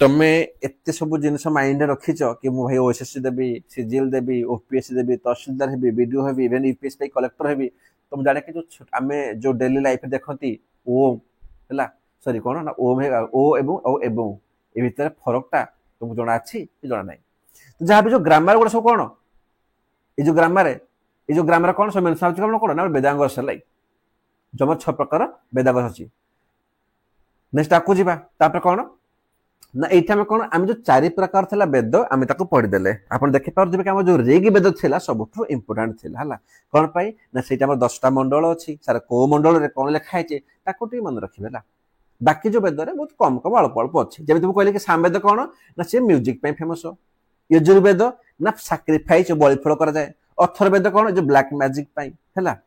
तमे एत्ते सब जिनस माइंड रखिछ कि मु भाई ओएसएससी देबी सीजीएल देबी ओपीएससी देबी तहसीलदार हेबी बीडीओ हेबी इवन यूपीएस पे कलेक्टर हेबी तुम जाने कि जो हमें जो डेली लाइफ देखती ओ हला सॉरी कोन ना ओ एवं ए भीतर फरकटा तुमको जणा अछि कि जणा नै तो जहां भी जो ग्रामर गुड सब कोन ए जो ग्रामर कोन सब मेंशन अछि कोन ना वेदांग सलाई जम 6 प्रकार वेदांग अछि नेक्स्ट आकु जीवा तापर कोन ना एठा में कोन हम जो 4 प्रकार थला वेद हम ताको पढि देले आपण देखि पार दिबे कि हम जो ऋग वेद थिला सबठु इंपोर्टेंट थिला हला कोन पई ना सेटा हमर 10टा मंडल अछि सार को मंडल रे कोन लेखा है ताको टी मन रखिबेला बाकी जो वेद रे बहुत कम अल्प अछि जेबे तुम कहले कि सामवेद कोन ना से म्यूजिक पे फेमस यजुर्वेद ना सैक्रिफाइस बलि फल करा जाय अथर्ववेद कोन जो ब्लैक मैजिक पई हला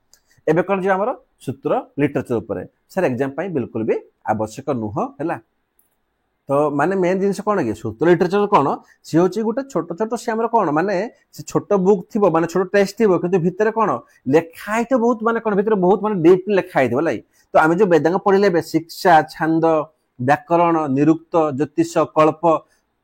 एबे कोन जो हमर सूत्र लिटरेचर ऊपर सर एग्जाम पई बिल्कुल भी आवश्यक नुह हला तो माने मेन जिंस कोन कि सूत्र लिटरेचर कोन से होची गुटे छोट छोट से हमर कोन माने से छोट बुक थिबो माने छोट टेक्स्ट थिबो किंतु भितरे कोन लेखाई तो बहुत माने कोन भितरे बहुत माने डीप लेखाई थिबो लाई तो आमे जो वेदांग पढिले बे शिक्षा छंद व्याकरण निरुक्त ज्योतिष कल्प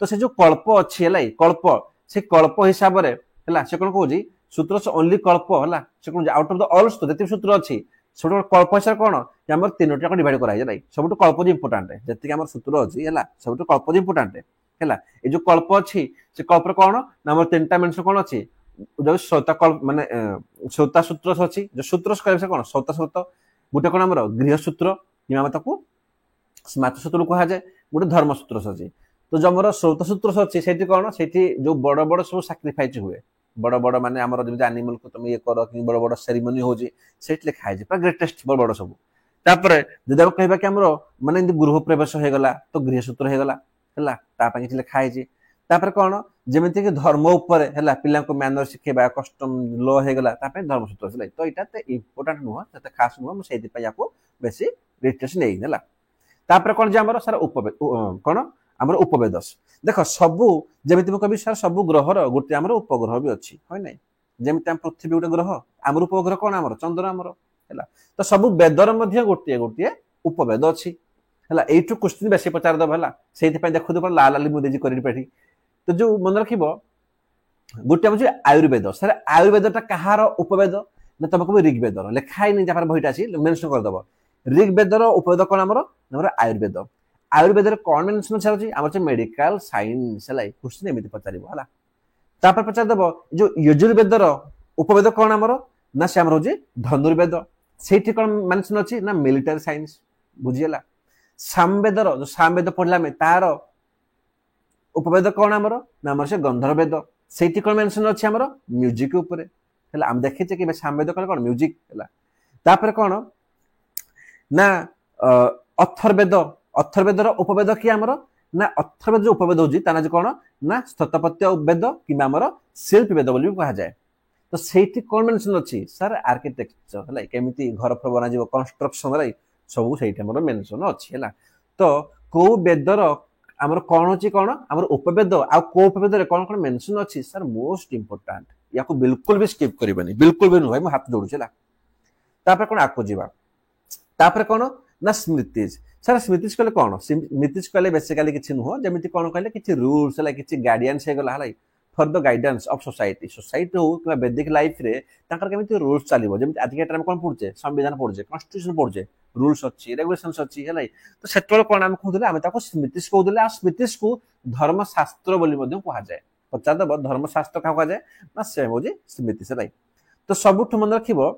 तो से जो कल्प अछि लाई कल्प से कल्प हिसाब रे हला से कोन कहूजी सूत्र से ओनली कल्प हला से कोन आउट ऑफ द ऑल जति सूत्र अछि सब कल्प हिसाब कोन कि हमर 3टा को डिवाइड करा जाय सबटु कल्प जे इंपोर्टेंट है जति हमर सूत्र अछि हला सबटु कल्प जे इंपोर्टेंट है हला ए जो कल्प अछि से कल्प रे कोन ना हमर 3टा मेंशन कोन अछि जो सौता कल्प माने सौता सूत्र अछि जो सूत्र कहबे से कोन सौता सूत्र गुटे कोन हमर गृह सूत्र किमा ताकू स्मार्त सूत्र को हा जाय गुटे धर्म सूत्र अछि तो जमर स्रोत सूत्र अच्छी से कौन से जो बड़ बड़ सब साक्रिफाइस हुए बड़ बड़ माने आमर जमी एनिमल को तुम ये कर कि बड़ बड़ सेरिमनी हो लिखा है पूरा ग्रेटेस्ट बड़ बड़ सब तापर जब आप कहबा कि आमर माने गृह प्रवेश हो गला तो गृह सूत्र हो गला है किसी लिखा है तापर कौन जमीती कि धर्म उपर है पिला मैनर शिखेबा कस्टम ल हो गला धर्म सूत्र तो यहाँ इम्पोर्टाट नुह से खास नुह मुझे बेसी डिटेल्स नहीं है तापर कौन जे आमर सार उपवेद कौन आमर उपवेद देख सबू जमीती मुझे कह सब ग्रहर गोटे आमर उपग्रह भी अच्छी है ना जमी पृथ्वी गोटे ग्रह आमर उपग्रह कौन आमर चंद्र आमर है तो सब वेदर गोटे गोटे उपवेद अच्छी है यू क्वेश्चन बेसी पचारदेव है से देखो लाल लाली मुझे कर तो जो मन रख गोटे हूँ आयुर्वेद सर आयुर्वेदटा कहार उपवेद ना तुम कह ऋग्वेदर लिखाई नहीं जहाँ बहीटा अच्छी मेनसन करदेव ऋग्वेदर उपवेद कौन आमर आयुर्वेद आयुर्वेद कौन मेनसन छाड़ी आम मेडिकल साइंस है क्वेश्चन एमती पचार है पचारदेव जो यजुर्वेदर उपवेद कौन आमर ना से आम हूँ धनुर्वेद से कौन मेनसन अच्छी ना मिलिटारी साइंस बुझीगला सामवेदर जो सामवेद पढ़ला तार उपवेद कौन आमर ना आमर से गंधर्वेद से कौन मेनसन अच्छी आमर म्यूजिक उपरे है आम देखीचे कि सामवेद कौन कौन म्यूजिक है तापर कौन ना अथर्वेद अथर्वेदर उपवेद किए आमर ना अथर्वेद जो उपवेद होची ता ना कौन ना स्थपत्य वेद कि आमर शिल्प वेद बोली कहा जाए तो सेठी कौन मेनसन अच्छी सर आर्किटेक्चर है केमिति घर फर बना जीव कंस्ट्रक्शन है सब से मेनसन अच्छी है तो कौ वेदर आमर कौन अच्छी कौन आमर उपवेद आ को उपवेद कौन कौन मेनसन अच्छी सर मोस्ट इंपोर्टाट या बिल्कुल भी स्किप करनी बिल्कुल भी नुह हाथ जोड़ू है कौन आको जापर कौन ना स्मृतिज सर स्मृतिज कहले कौन स्मृतिज कहले बेसिकली किसी नुह जमी कौन कहले किसी रूल्स है किसी गाइडेंस होगला है for the guidance of society society हो कि वैदिक लाइफ रे ताकर केमिति रूल्स चलिबो जेमिति आज के टाइम कोन पढुचे संविधान पढुचे कॉन्स्टिट्यूशन पढुचे रूल्स अच्छी रेगुलेशंस अच्छी है तो सेतोल कोन हम कहउले हम ताको स्मृतिज कहउले आ स्मृतिज को धर्मशास्त्र बोली मध्ये कहा जाए पचार दब धर्मशास्त्र कहा जाए ना से होजी स्मृति से तो सबुठ मन रखिबो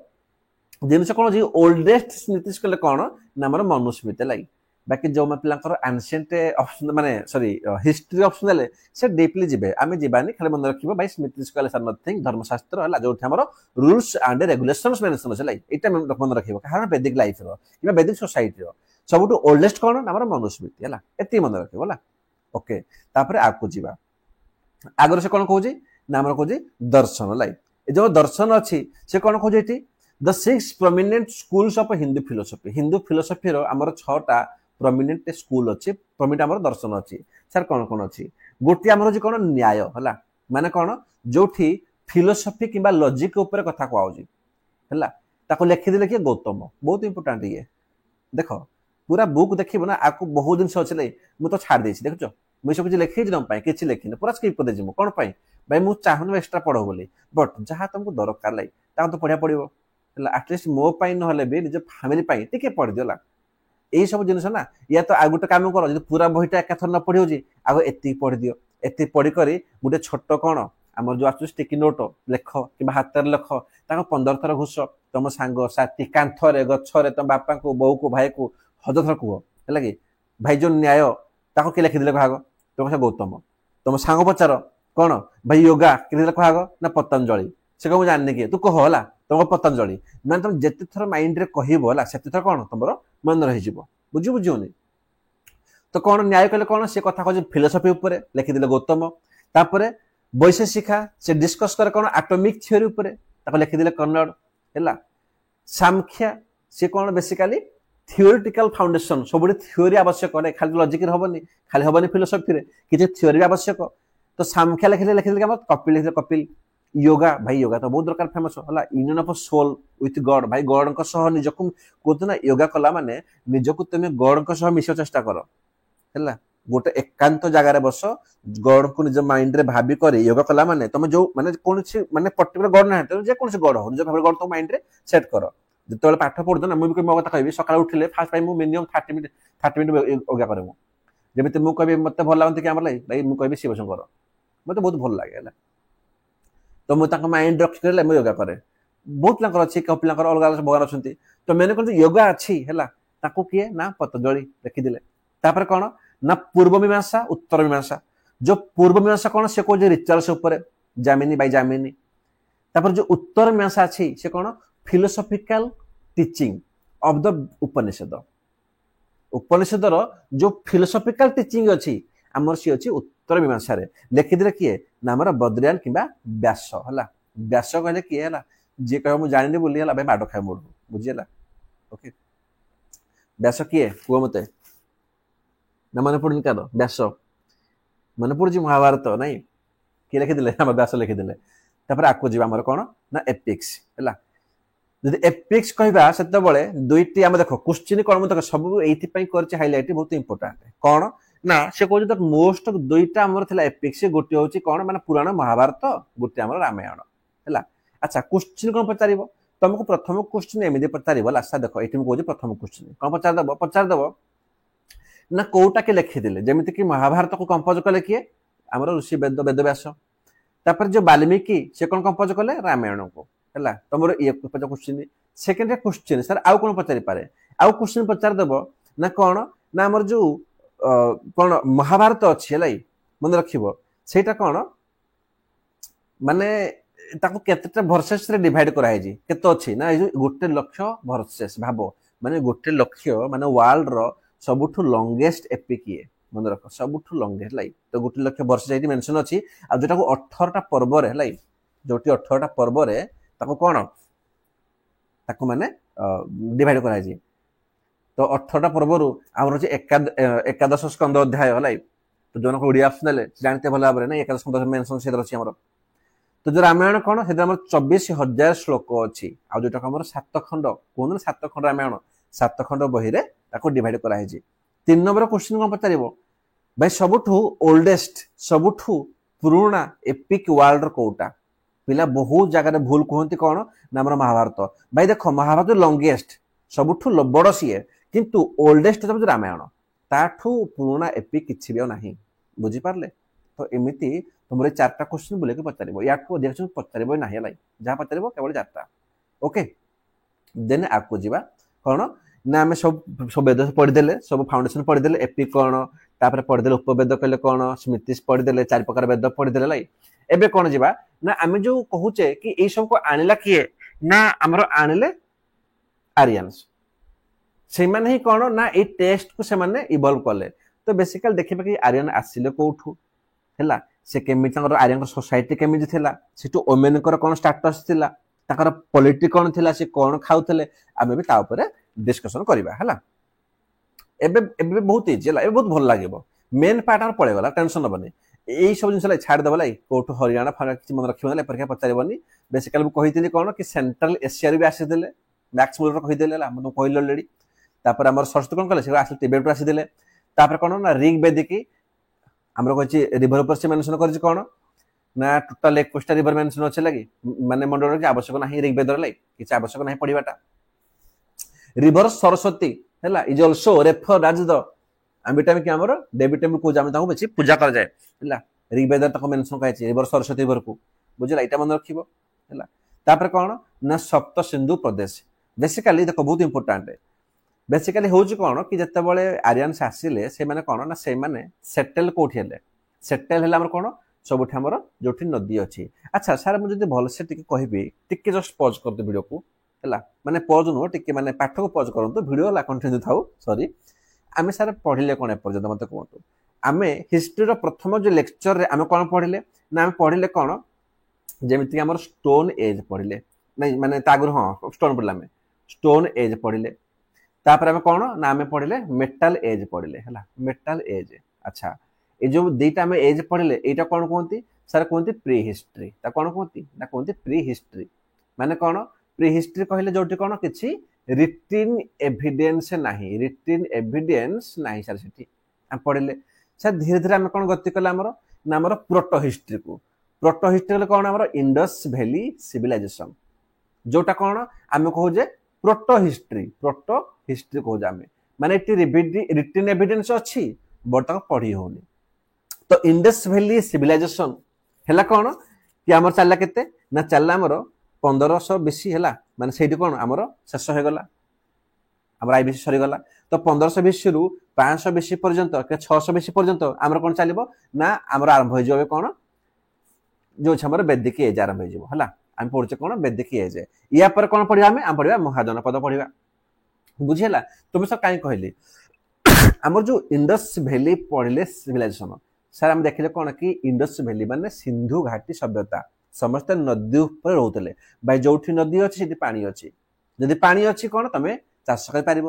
जिनस कौन जी ओल्डेस्ट स्मृति कहले कौन ना आमर मनुस्मृति लाई बाकी जो पिलांकर एनशिएंट ऑप्शन माने सॉरी हिस्ट्री ऑप्शनल से डीपली जिबे आमे जिबानी खाली मन रखिबो भाई स्मृति कहले सर नथिंग धर्मशास्त्र हला जो हमर रूल्स एंड रेगुलेशंस मेंशन छै लाई एटा मन रखिबो कारण वैदिक लाइफ रो कि वैदिक सोसाइटी रो सबुठ ओल्डेस्ट कौन आमर मनुस्मृति हला एती मन रखिबो हला ओके तापर आकु जिबा आगर से कौन कहूजी ना आमर कहूजी दर्शन लाई ए जो दर्शन अछि से कौन कहूजी एटी the 6 prominent schools of Hindu philosophy रो आमर 6टा प्रोमिनेंट स्कूल अच्छी प्रोमिनेंट आमर दर्शन अच्छी सर कौन कौन अच्छी गोटे आमर कौन न्याय है माने कौन जो फिलोसफी कि लॉजिक ऊपर कथा कहूँ है लिखिदे किए गौतम बहुत इंपोर्टाट ये देख पूरा बुक देखिए ना आपको बहुत जिन अच्छे मुझे तो छाड़ देती देखुच मुझे सब कुछ लिखे तुम किसी लिखिनी पूरा स्किप कर देजी कौन भाई मुझे चाहूँ एक्सट्रा पढ़ बोली बट जहाँ तुमको दरकार लगे तो पढ़ा पड़ो एटलिस्ट मो ना भी निज फैमिली टे पढ़ दिला यही सब जिन ना या तो आ गोटे कम कर पूरा बहीटा एकाथर न पढ़ी आग एति पढ़ दियो एति पढ़ी गोटे छोट कौन आम जो आस स्टिकी नोट लेख कि हाथ लेख 15 थर घुष तुम सांग साथी कांथरे गछरे तुम बापा को बो को भाई को 1000 थर कह है कि भाई जो न्याय ताको किए लिखिदे कह तुम कह गौतम तुम सांग पचार कौन भाई योगा कि कह ना पतंजलि से कह जानी किए तू कह है तुम पतंजलि मैंने तुम जिते थर माइंड रे कहला से थर कौन तुम मन रही बुझुनि तो कौन न्याय कहले कौन से कथा कह फिलोसफी उपर लिखिदे गौतम तापर वैशेषिका से डिस्कस करे कौन एटॉमिक थ्योरी उपर लिखिदे कन्नड़ है सामख्या से कौन बेसिकली थियोरिटिकल फाउंडेशन सब थ्योरी आवश्यक है खाली लॉजिक हेनी खाली हेनी फिलोसफी किसी थ्योरी आवश्यक तो सामख्या लिखिदे कपिल लिखिदे कपिल योगा भाई योगा तो बहुत दरकार फेमस है union of soul with god भाई गॉड निजक कहते ना योगा कला माने निजक तुम गॉड मिशा चेष्टा कर है गोटे एकांत जगार बस गॉड को निज माइंड रे भाभी कर योगा कला माने तुम जो माने कौन माने पर्टिकुलर गॉड ना जेकोसी गॉड हो निज भाव गॉड तो माइंड रे सेट कर जो पाठ पढ़ो ना मुझे मो कथा कह सकाल उठिले फास्ट भाई मिनिमम 30 मिनट योगा करे जमी मुझे कह मत भल लगता कि आम भाई मुझे कह शिवशंकर मत बहुत भल लगे तो मुझे माइंड रखिक मुझे योगा करे बहुत पिला अच्छी पिला अलग अलग भगवान अच्छा तो मैंने कौन योगा अच्छी है किए ना पतंजलि लिखिदे तापर कौन ना पूर्व मीमांसा उत्तर मीमांसा। जो पूर्व मीमांसा कौन से कौन रिचुअल्स ऊपर जामिनी बाय जामिनी। तापर जो उत्तर मीमांसा अछि से कौन फिलोसॉफिकल टीचिंग ऑफ द उपनिषद। उपनिषद रो जो फिलोसॉफिकल टीचिंग अछि हमर सी अछि उत्तर मीमांसा रे। लिखि दिले किए ना हमर बद्रियान किबा व्यास हला। व्यास कहले किए हला जे कह मु जानि बोली हला भाई माडो खाय मोड बुझियला। ओके व्यास किए कुआ मते ना मन पड़ुन का व्यास मन पड़ुजी महाभारत नहीं किए लिखि दिले हम व्यास लिखि दिले। तापर आकु जीवा हमर कोन ना एपिक्स हला। जदि एपिक्स कहबा सेते बळे दुईटी हम देखो क्वेश्चन कोन देखो सब एथि पई करछि हाइलाइट बहुत इंपोर्टेंट कोन ना से कहू द मोस्ट दुईटा हमर थिला एपिक्स गोटी होछि कोन माने पुराण महाभारत गोटी हमर रामायण हला। अच्छा क्वेश्चन कोन पचारिबो तुमको प्रथम क्वेश्चन एमिदे पचारिबो लासा देखो एथि कहू प्रथम क्वेश्चन कोन पचार दबो ना कोटा के लिखि दिले जेमिति कि महाभारत को कंपोज कले किए हमर ऋषि वेद वेदव्यास। तापर जो वाल्मीकि से कोन कंपोज कले रामायण को हला। तमरो ये क्वेश्चन सेकंड क्वेश्चन सर आउ कोन पचारि पारे आउ क्वेश्चन पचार दबो ना कोन ना हमर जो कोन महाभारत अछि हलै मन रखिबो सेटा कोन माने ताको केतेटा वर्सेस रे डिवाइड कराय जी केतो अछि ना गोटे लक्ष्य वर्सेस भाबो माने गोटे लक्ष्य माने वर्ल्ड रो सबुठु लॉन्गेस्ट एपिक ये मन रख सबुठु लॉन्गेस्ट लाई तो गोटे लक्ष्य वर्सेस एटी मेंशन अछि आ जेटा को 18 टा पर्व रे हलै जोटी 18 टा पर्व रे ताको कोन ताको माने डिवाइड कराय जी। तो 18 टा पर्व रु हमर जे एकादश स्कंद अध्याय हलै तो जोन को ओडिया सुनले जानते भला बरे ना एकादश स्कंद मेंशन से रछि हमर। तो जो रामायण कोन से हमर 24000 श्लोक अछि आ जोटा हमर 7 खंड कोन 7 खंड रामायण 7 खंड बही रे ताको डिवाइड कराय जी। 3 नंबर क्वेश्चन कोन पचारिबो भाई सबुठु ओल्डेस्ट सबुठु पुराना एपिक वर्ल्ड कोटा पिला बहुत जगह भूल कहती कौन ना हमर महाभारत भाई देखो महाभारत लॉन्गेस्ट सबुठु बड़ सीए किंतु ओल्डेस्ट जो रामायण ताठू पुराना एपिक किछि भी नाही बुझी पारले। तो एमिति तुमरे 4टा क्वेश्चन बोले के पचारिबो याको देखछु पचारिबो नाही लाई जा पचारिबो केवल 4टा। ओके देन आको जीवा कोन ना हमें सब वेद पढ़ी देले सब फाउंडेशन पढ़ी देले एपिक कोन तापर पढ़ी देले उपवेद कहले कोन स्मृति पढ़ी देले 4 प्रकार वेद पढ़ी देले लाई। एबे कोन जीवा ना आमे जो कहूचे कि ए सब को आनिला किए ना हमरो आनिले आरियंस से माने ही कोन ना ए टेस्ट को से माने इवॉल्व करले। तो बेसिकली देखिबा कि आर्यन आसिले कोठू हैला से केमि तांगर आर्यन सोसाइटी केमि थिला सेटू ओमेन कर कोन स्टेटस थिला ताकर पॉलिटिक्स कोन थिला से कोन खाउतले आमे भी ता ऊपर डिस्कशन करबा हैला। एबे एबे बहुत इजी हैला एबे बहुत भल लागेबो मेन पार्ट आर पळे गला टेंशन नबनी एई सब जिनस लाई छाड़ दबला कोठू हरियाणा फाना कि मन रखिबो ना परीक्षा पचारिबनी। बेसिकली कहितली कोन कि सेंट्रल एशिया रे भी आसी देले मैक्स मुलर कहिदेले ला हम कहइल ऑलरेडी। तापर हमर सरस्वती कोन कले से आसी तिब्बत आसी देले तापर कोन ना ऋग वेद की हमरो कहछि रिवर ऊपर से मेंशन करछि कोन ना टोटल एक पोस्टर रिवर मेंशन अछि लागि माने मंडल के आवश्यक नाही ऋग वेद लाई किछ आवश्यक नाही पढिबाटा। रिवर सरस्वती हैला is also refer as the आम्बिटा में कि हमर देवी टेम्पल को जामे ताको बेची पूजा कर जाय हैला ऋग वेद ताको मेंशन कहछि रिवर सरस्वती रिवर को बुझला एटा मन रखिबो हैला। तापर कोन ना सप्त सिंधु प्रदेश बेसिकली देखो बहुत इंपोर्टेंट है बेसिकली होउछि कोन कि जत्ते बळे आर्यन आसिले से माने कोन ना से माने सेटल कोठी हेले सेटल हेला हमर कोन सबुठी हमर जोठी नदी अछि। अच्छा सर मु जदि भल से टिके कहिबी टिके जस्ट पॉज कर दे वीडियो को हैला माने पॉज नो टिके माने पाठ को पॉज करंतु वीडियो ला कंटिन्यू थाउ सॉरी आमे सर पढिले कोन पर्यंत मते कहतु आमे हिस्ट्री रो प्रथम जो लेक्चर रे आमे कोन पढिले ना आमे पढिले कोन जेमिति हमर स्टोन एज पढिले नै माने तागुर हां स्टोन पढला में स्टोन एज पढिले तापर हमें कोन ना हमें पढिले मेटल एज पढिले हैला मेटल एज। अच्छा ए जो देटा हमें एज पढिले एटा कोन कोंती सर कोंती प्री हिस्ट्री ता कोन कोंती ना कोंती प्री हिस्ट्री माने कोन प्री हिस्ट्री कहले जोटी कोन किछि रिटन एविडेंस नाही रिटन एविडेंस नाही सर सेठी हम पढिले सर धीरे धीरे हम कोन गति कला हमर ना हमर प्रोटो हिस्ट्री कोन हमर इंडस वैली सिविलाइजेशन जोटा कोन हम कहू जे प्रोटो हिस्ट्री कहू जामे माने एटी रिटन एविडेंस अछि बट तक पढी होनी। तो इंडस वैली सिविलाइजेशन हैला कोन कि हमर चलला केते ना चलला हमर 1500 बीसी हैला माने सेठी कोन हमर शेष हो गला आमर आईबीसी सरीगला तो 1500 बीसी रु 500 बीसी पर्यंत 600 बीसी पर्यंत आमर कौन चलो ना आमर आरंभ हो कौन जो आमर वैदिक एज आरंभ हो आम पढ़ुचे कौन वैदिक एज या पर कौन पढ़ा आम पढ़ा महाजनपद पढ़ा बुझीला तुम सब कहीं कहली आमर जो इंडस वैली पढ़ले सिविलाइजेशन सर आम देखिले कौन कि इंडस वैली माने सिंधु घाटी सभ्यता समस्त नदी ऊपर रोते भाई जो नदी अच्छी पानी अच्छी जदि पानी अच्छी कौन तुम चाष कर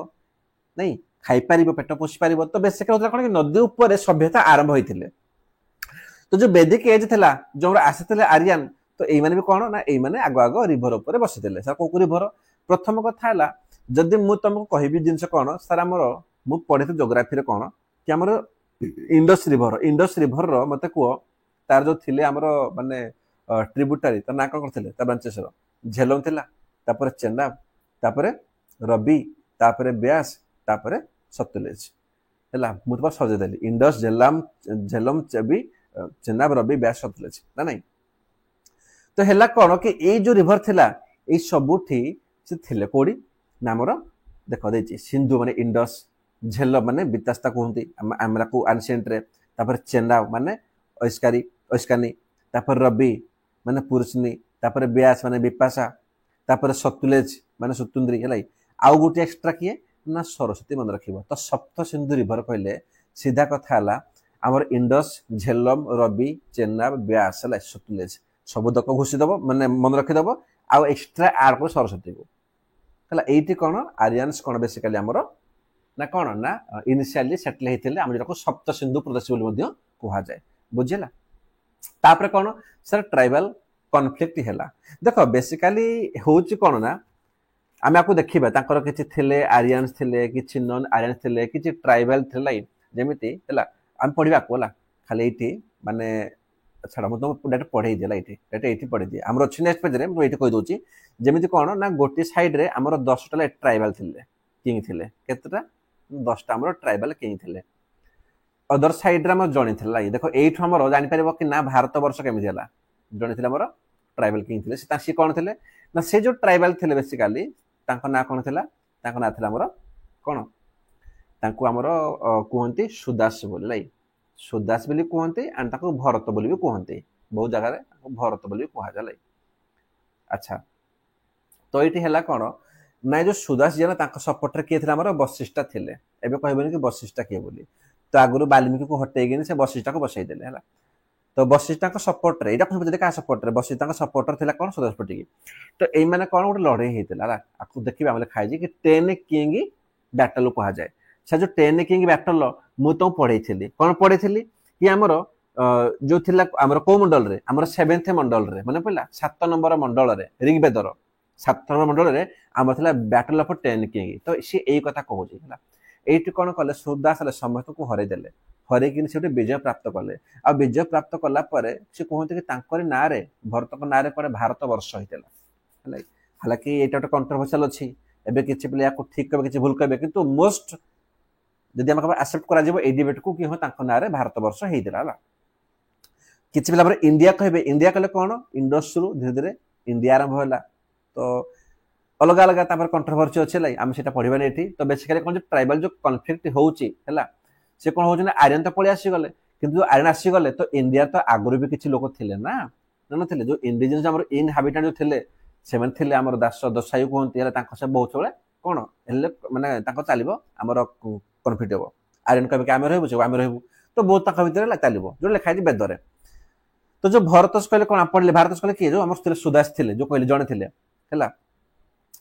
नहीं खाईपर पेट पोषि पार तो बेसिक होता कौन कि नदी उपर सभ्यता आरंभ होते तो जो वैदिक एज था जो आसी आर्यन तो ये भी कौन ना ये आग आग रिभर उपर बसी सर कौ रिभर प्रथम कथा जदि मु तुमको कहबी जिनस कौन सर आमर मु पढ़ी जोग्राफी कौन कि आमर इंडस रिभर मत कह तार जो थे आमर माने ट्रिब्यूटारी तार ना कौन करते ब्रांचेस झेलम था चेनाब तापर रवि तापर ब्यास तापर सतलुज है मुझे सजेदेली इंडस झेलम चेबी चेनाब रवि ब्यास सतलुज ना नहीं तो है कौन कि ये जो रिभर थिला ये सबुठी से थिले कोड़ी नामर देख दे सिंधु माने इंडस झेल माने बितास्ता कहते आमरा को एनशिएंट रे तापर चेनाब माने ऐस्कानी तापर रवि माने पुरुषनी तापर ब्यास माने विपाशा तापर सतलुज माने सुतुंद्री है आउ गोटे एक्सट्रा किए ना सरस्वती मन रखिबो तो सप्त सिंधु रिभर कहले सीधा कथा है आमर इंडस झेलम रवि चेनाब ब्यास है सतलुज सबुदक घोषिदेव माने मन रखिदेव आउ एक्सट्रा आड कर सरस्वती को है ये कौन आर्यन्स कौन बेसिकाली आमर ना कौन ना इनिशियली सेटल होते आम जो सप्त सिंधु प्रदेश कहुए बुझेगा तापर कौन सर ट्राइबल कनफ्लिक्ट है देख बेसिकाली हूँ कौन ना आम आपको देखा किसी थे आर्यन्स थे कि नॉन आर्यन्स थे कि ट्राइबल थे जमीती आम पढ़ा को खाली ये माने छाड़ा मुझे तुमको डायरेक्ट पढ़े दिए ये पढ़े दिए आम अच्छी नेक्स्ट पेज में ये कहीदे जमी कौन ना गोटे सैड्रे आमर 10टा ट्राइबल थे किंग थे केतटा 10टा आमर ट्राइबल किंग थे अदर सैड्रे आम जड़े थे देख ये आमर जापर कि ना भारत वर्ष केमी है जड़े थे आमर ट्राइबल किंग थे सी कौन थे ना से जो ट्राइबल थे बेसिकाली ना कौन थी ना था आमर कौन आमर कहते सुदास बोली सुदास बोली कहते एंड भरत बोली भी कहते बहुत जगह भरत बोली कहुए अच्छा तो ये है कौन ना जो सुदास जी ना सपोर्टर किए थे आमर वशिष्ठा थे एवं कहबे कि वशिष्ठा किए बोली तो आगुरी बाल्मीकि को हटेगी से वशिष्ठा को बसईदे है तो वशिष्ठा सपोर्टर यहाँ कहते क्या सपोर्टर वशिष्ठा सपोर्टर थी कौन सुदास पट्टी तो ये कौन गोटे लड़े होता आपको देखिए आम लिखाई कि 10 किंग बैटल कहुए से जो 10 किंग बैटल मुझे तुम पढ़े कौन पढ़े कि आमर जो थिला आमर को मंडल रे आमर 7th मंडल रे मन पड़ा 7 नंबर मंडल रे ऋग्वेदर 7 नंबर मंडल रे आमर थिला बैटल ऑफ 10 किंग तो सी यही कथा कहूँ ये कौन कले सुदास समस्त को हरईदे हरईकि से विजय प्राप्त कले आ विजय प्राप्त कलापर से कहते कि ना भरत ना कड़े भारत वर्ष होता है हालांकि ये गोटे कंट्रोवर्शियल अच्छी एवं किसी पे ठीक कहे कि भूल कहे कि मोस्ट जदि आम एक्सेप्ट कर डिबेट को कि हाँ ना भारत वर्ष होता है किसी पे इंडिया कहे इंडिया कहले कौन इंडस रु धीरे धीरे इंडिया आरंभ है तो अलग अलग कंट्रोवर्सी अच्छे आम से पढ़ा ये तो बेसिकली कौन ट्राइबल जो कनफ्लिक्ट होगा सी कौन हो आर्यन तो पलि आसीगले किंतु आर्यन आसीगले तो इंडिया तो आगुरी भी किसी लोग थे ना थे जो इंडिजिनस आम इनहाबिटेंट जो थे से आम दास दशायु कहते से बहुत बड़े कौन माने चलो आमर कनफ्लिक्ट हम आर्यन कहे आम रू तो बहुत भर चलो जो लिखाई वेदर तो जो भरत कहले कौन पढ़ले भारत कहले किए जो आम सुदास थे जो कहले जड़े थे है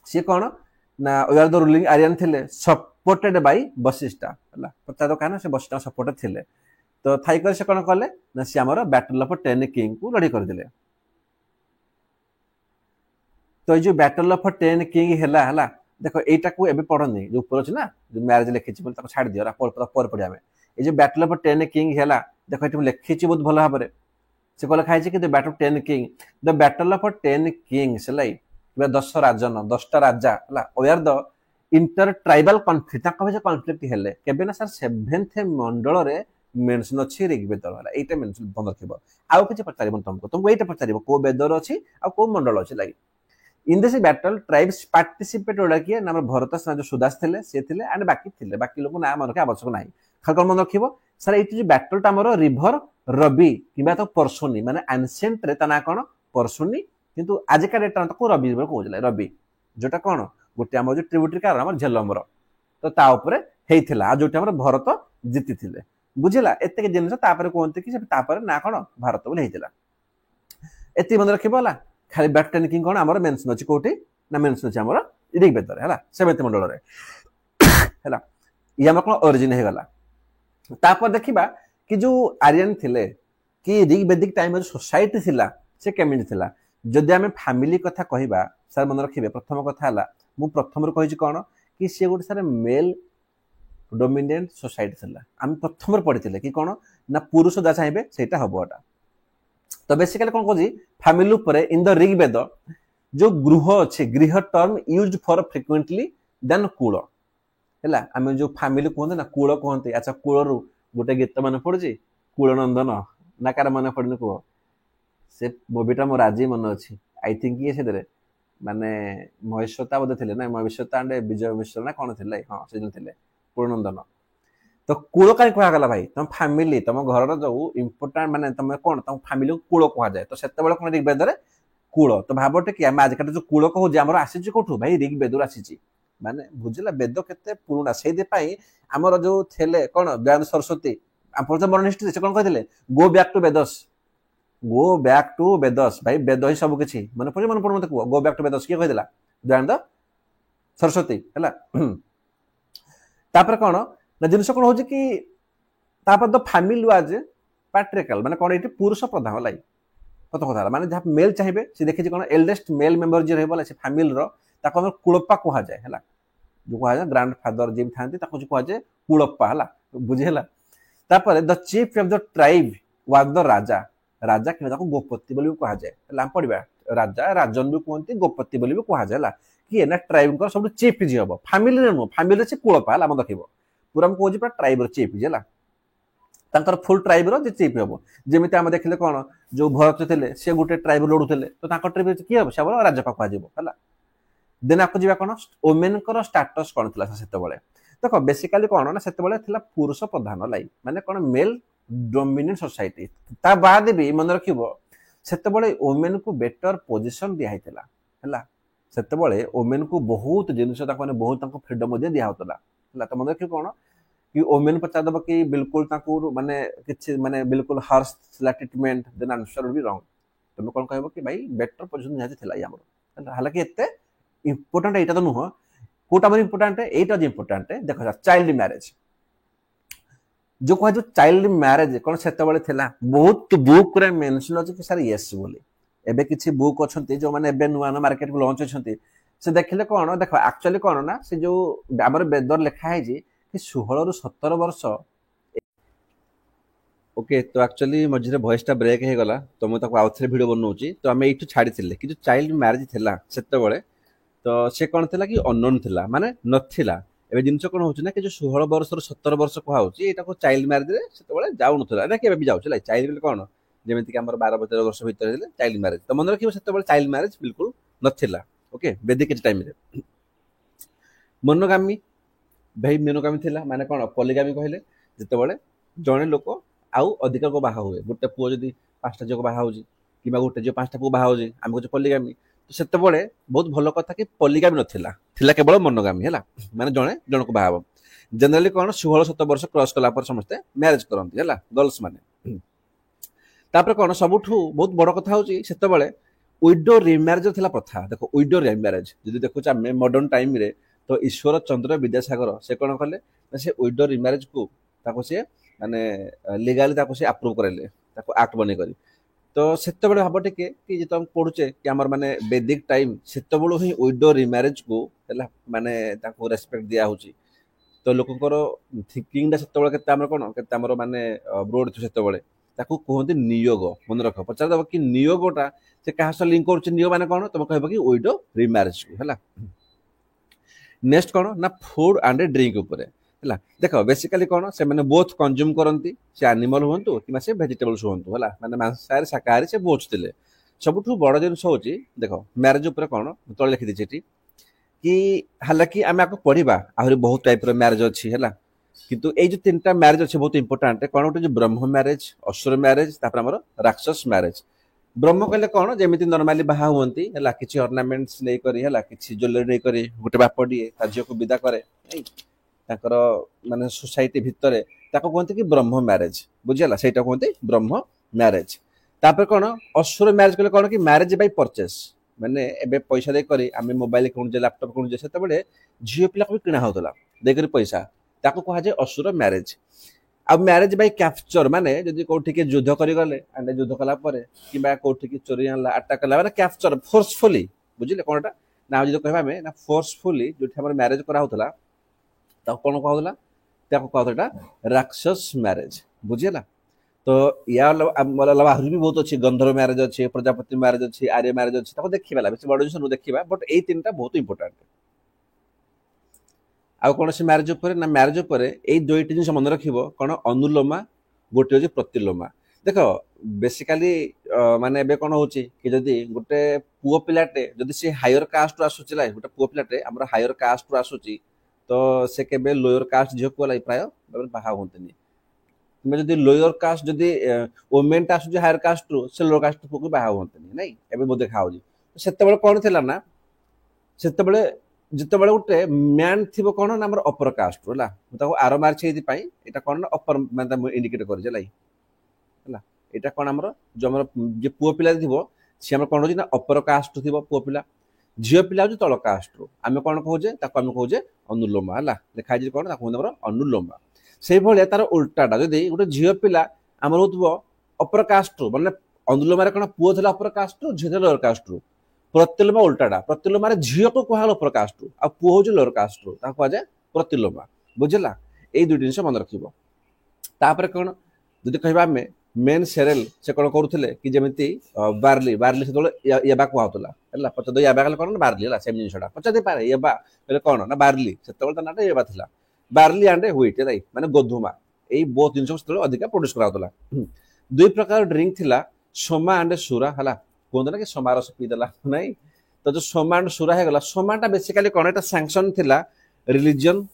सी कौन ना we are the ruling Aryan थे सपोर्टेड बाय वशिष्ठा है पचार क्या से वशिष्ठा सपोर्टेड थे तो थी से कौन कले ना सी आमर बैटल ऑफ 10 किंग को लड़ी करदे तो ये जो बैटल ऑफ 10 किंग है देख यहीटा को एवं पढ़नी जो ऊपर अच्छे ना जो मैरेज लिखी छाड़ दिया पर पढ़ा ये जो बैटल ऑफ 10 किंग है देख ये लिखी बहुत भल भाव से कह लिखाई कि the battle of 10 king the battle of 10 kings है 10 राजन 10टा राजा है we are the inter tribal conflict conflict हेले केबे ना सर 7th मंडल रे मेंशन अछि ऋग्वेदर है एटा मेंशन बंद रखिबो आउ किछ पचारिबो तुमको ये पचारिबो को वेदर अछि आ को मंडल अछि लागि in this battle tribes participate ओडा किए ना भरत जो सुदास थे सी थे एंड बाकी लोग ना मन रखा आवश्यक ना खाली कौन मन रखिए सर ये बैटलटा आम रिभर रवि कि परसुनी माने एनसेंट रे ना कौन परसुनी किंतु आजिका डेट रवि कहला रवि जोटा कौन गोटे आम जो ट्रिब्यूटरी कारण झेलम तो होता जो भरत जीति बुझेगा एत जिन कहते कि ना कौन भारत बोली एति मन रखा खाली बैट टेनिकिंग कौन आम मेनसन अच्छी कौटी ना मेनसन अच्छे आम ऋग्वेद है सेवेंथ मंडल है ये आम कौन ओरिजिन होगला तापर देखा कि जो आर्यन थिले कि ऋग्वेदिक टाइम जो सोसाइटी थिला से केमिति थिला जदि आम फैमिली कथा कहबा सर मन रखिए प्रथम कथा है मु प्रथम कही कौन कि सी गोटे सर मेल डोमिनेंट सोसाइटी थिला आम प्रथम पढ़ी कि कौन ना पुरुष जहाँ चाहिए सहीटा हमटा तो बेसिकली कौन कह फैमिली उपर इन द ऋग्वेद जो गृह अच्छे गृह term used for frequently then कूल है आम जो फैमिली कहते ना कूल कहते अच्छा कूल रू गोटे गीत मन पड़ी कूल नंदन ना कार मन पड़नी कह से मुवीटा मोर आज मन अच्छी आई थिंक ये से माने महेश्वता बोधे थे ना महेश्वता एंड विजय मिश्र ना कौन थे हाँ से थे कूलनंदन तो कूल कहीं कहगला भाई तुम फैमिली तुम घर जो इम्पोर्टाट माने तुम कौन तुम फैमिली कूल कहुए तो से कौन ऋग्वेद कूल तो भावटे कि आजिका जो कूल कहूँ आम आसी कौटू भाई ऋग्वेद आसी माने बुझला वेद केते पुराना से आमर जो थे कौन दयानंद सरस्वती बर्णिष्ठ से कौन कहते go back to Vedas go back to Vedas भाई वेद ही सब किसी मन पड़े मन पड़ मत कह गो बैक टू वेदस किए कहला दयानंद सरस्वती है तापर कौन ना जिन कौन हो कि द फैमिली वाज पैट्रिकल माने कौन ये पुरुष प्रधान लाई कत कथा माने जहाँ मेल चाहिए सी देखिए कौन एल्डेस्ट मेल मेम्बर जी रहा से फैमिली रो कूलप्पा कहुए है जो कहुए ग्रांड फादर जी था कहुए कूलप्पा है बुझेगा तापर the chief of the tribe was the raja राजा कि गोपति बोली कहुए पढ़ा राजा राजन भी कहते गोपति बोली भी कहुए किए ना ट्राइब सब चीफ जी हम फैमिली नुह फैमिली से कूलप्पा है देख पूरा मुझे पूरा ट्राइब चीफ जी है फुल ट्राइब रो चीफ हम जमी आम देखले कौन जो भरत थे सी गोटे ट्राइब लड़ुले तो ट्राइब किए हम से राजपा कहला देन आपको जी कौन ओमेन स्टाटस कौन था से देख बेसिकाली कौन ना से पुरुष प्रधान लाई माने कौन मेल डोमिनेंट सोसाइटी ता बाद भी मन रख से ओमेन को बेटर पोजिशन दिखाई है से ओमेन को बहुत जिनस बहुत फ्रीडम दिखाला तो मन रख कौन कि ओमेन पचारदेव कि बिल्कुल माने किछि माने बिल्कुल हार्श ट्रीटमेंट देन आंसर भी रॉन्ग तुम कौन कह कि भाई बेटर पोजिशन निहाती थिला हमर हालांकि एते इंपोर्टेंट एटा तो नुह कोटा मन इंपोर्टेंट है एटा जे इंपोर्टेंट है देखो चाइल्ड मैरिज जो कह जो चाइल्ड मैरिज कौन से बहुत बुक रे मेंशन अछि कि सर यस बोली एबे किछि बुक अछंती जो माने एबे नुआ मार्केट को लॉन्च अछंती से देखले कौन देखो एक्चुअली कौन ना से जो हमर वेदर लिखा है जी कि 16 रु 17 वर्ष ओके तो एक्चुअली मझे वॉइस टा ब्रेक हो गला तो मुझे आउ थे वीडियो बनौची तो आम ये छाड़ी कि जो चाइल्ड मैरिज थिला सेतेबेले तो से कौन थिला कि अननोन थिला माने नथिला एबे जिनस कौन होची ना कि जो 16 वर्ष रु 17 वर्ष कहउची एटा को चाइल्ड मैरिज रे सेतेबेले जाउ नथिला एटा केबे भी जाउची ला चाइल्ड कौन जेमिति कि हमर 12-13 वर्ष भीतर चाइल्ड मैरिज तो मन रखिबो सेतेबेले चाइल्ड मैरिज बिल्कुल नथिला ओके वैदिक टाइम रे मनोगामी भाई मनोगामी थिला माने कौन पॉलीगामी कहले जेतेबेले जणे लोक आउ अधिक को बाहा हुए गोटे पुओ जदि 5टा झील को बाहा होची कि गोटे झील 5टा पुओ बाहा होची आम कहे पॉलीगामी तो सेतेबेले बहुत भल कथा कि पॉलीगामी नथिला थिला केवल मनोगामी है माने जणे जण को बाहा जनरली कौन 16-17 वर्ष क्रॉस कला पर समस्ते मैरिज करती है गर्ल्स माने तापर कौन सबुठू बहुत बड़ कथा होची सेतेबेले विडो रिमैरेज थिला प्रथा देखो विडो रिमैरेज जदि देखुछ आम मॉडर्न टाइम रे तो ईश्वर चंद्र विद्यासागर से कौन कले से विडो रिमैरेज को ताको से माने लीगाली ताको से अप्रूव करले ताको एक्ट बने करी तो सेतेबेले भाव टिके कि जे तुम पढुचे कि हमर माने वैदिक टाइम सेतेबेले ही विडो रिमैरेज को हला माने ताको रेस्पेक्ट दिया होची तो लोककर थिंकिंग सेतेबेले केते हमर कोन केते हमर माने ब्रोड थ सेतेबेले ताको कहते नियोग मन रख पचार दब कि नियोगटा से क्या सह लिंक कर नियोग माने कोन तुम कहब कि विडो रिमैरेज को हला नेक्स्ट कौन ना फूड एंड ड्रिंक उपरे है देख बेसिकाली कौन से मैंने बोथ कंज्यूम करती से एनिमल हूँ कि से भेजिटेबल्स हूँ है माने मांसाहारी शाकाहारी से बोथ थे सबुठु बड़ जिनस हूँ देख मैरेज उपर कौन तले लिखी देछि एटी कि हालांकि आम आपको पढ़ा आहरी बहुत टाइप मैरेज अच्छी है किंतु ये जो तीन टा मैरेज अच्छे बहुत इंपोर्टाट कौन गोटे ब्रह्म मैरेज असुर मैरेज तापर राक्षस मैरेज ब्रह्म कहले कौन जमी नॉर्मली बाहा हुंती है किसी अर्नामेंट्स नहीं करी है किसी ज्वेलरी नहीं करी गोटे बापटिए ता झील को विदा करे ताकर माने सोसाइटी भितर ताको कहते कि ब्रह्म मैरेज बुझीला से कहते ब्रह्म मैरेज तापर कौन असुर मैरेज कहले कौन कि मैरेज बाय परचेस माने एबे पैसा दे करी आमे मोबाइल किणुचे लैपटॉप किणुचे सेतबेले झील पिला को भी किणा होतला देकरी पैसा ताको कहा जाए असुर मैरेज अब मैरेज बाय कैप्चर माने जदि कोठी के युद्ध करी गले एंड युद्ध कला परे किबा कोठी के चोरी आनला अटैक कला माने कैप्चर फोर्सफुली बुझिले कोनटा ना जदि कहबा में ना फोर्सफुली जोठी हमर मैरेज करा होतला ता कोन कहउला ताको कहउला राक्षस मैरेज बुझिला तो या आहुरी भी बहुत अच्छी गंधर्व मैरेज अच्छे प्रजापति मैरेज अच्छी आर्य मैरेज अच्छी ताको देखिबा बेसी बड़ जिन देखिबा बट ए तीनटा बहुत इंपोर्टेंट आउ कौन से मैरेज उपर ना मैरेज उपर ए दुईटी जिन मन रखिबो कौन अनुलोमा गोटे होची प्रतिलोमा देख बेसिकली माने एबे कौन होची कि जदि गोटे पुओ पिलाटे जदि से हायर कास्ट रु आसुची लाई गोटे पुओ पिलाटे हमर हायर कास्ट रु आसुची तो से केबे लोअर कास्ट झियो को लाई प्राय बाहा होंतनी तुम जदि लोअर कास्ट जदि वुमेन टा आसुची हायर कास्ट रु से लोअर कास्ट को बाहा होंतनी नै एबे मो देखा होजी सेते बेले कोन थिला ना सेते बेले जिते बड़े गोटे मैन थी कौन ना अपर कास्ट है आर मार्च ये कौन ना अपर मैं इंडिकेट कर यहाँ कौन आम जो आम जे पुओ पिला थी सी आम कौन ना अपर कास्ट थी पुओ पिला झील पिला हूँ तल कास्ट रू आम कौन कहे आम कहे अनुलोमा है लिखाई कौन अनुलोमा से भाया तार उल्टाटा जदि गोटे झील पिला आम हो अपर कास्ट रू मैंने अनुलोम कौन पुओ थी अपर कास्ट रू झील लोअर कास्ट रू प्रतिलोमा उल्टाटा प्रतिलोमा झील को कह अपर कास्ट रू आ पुओ हूँ लोअर कास्ट रू कह जाए प्रतिलोमा बुझला ये दुईट जिन मन रखिपर कौन जदि कह मेन सेरेल से कौन करुले कि जमी बार्ली बार्ली से एबा कहला है पचार एबा कले कौन बार्ली है सेम जिनसा पचार दे पारे एबा कहले कौन ना बार्ली से नाटा एबा था बार्ली एंड व्हीट राइट माने गोधुमा यही बहुत जिन अधिक प्रोड्यूस कराला दुई प्रकार ड्रिंक थिला सोमा एंड सुरा है कहते ना कि सोमा रस पीदेला नहीं तो जो सोमा एंड सुरा है सोमाटा बेसिकली कौन एटा सैंक्शन थिला रिलीजन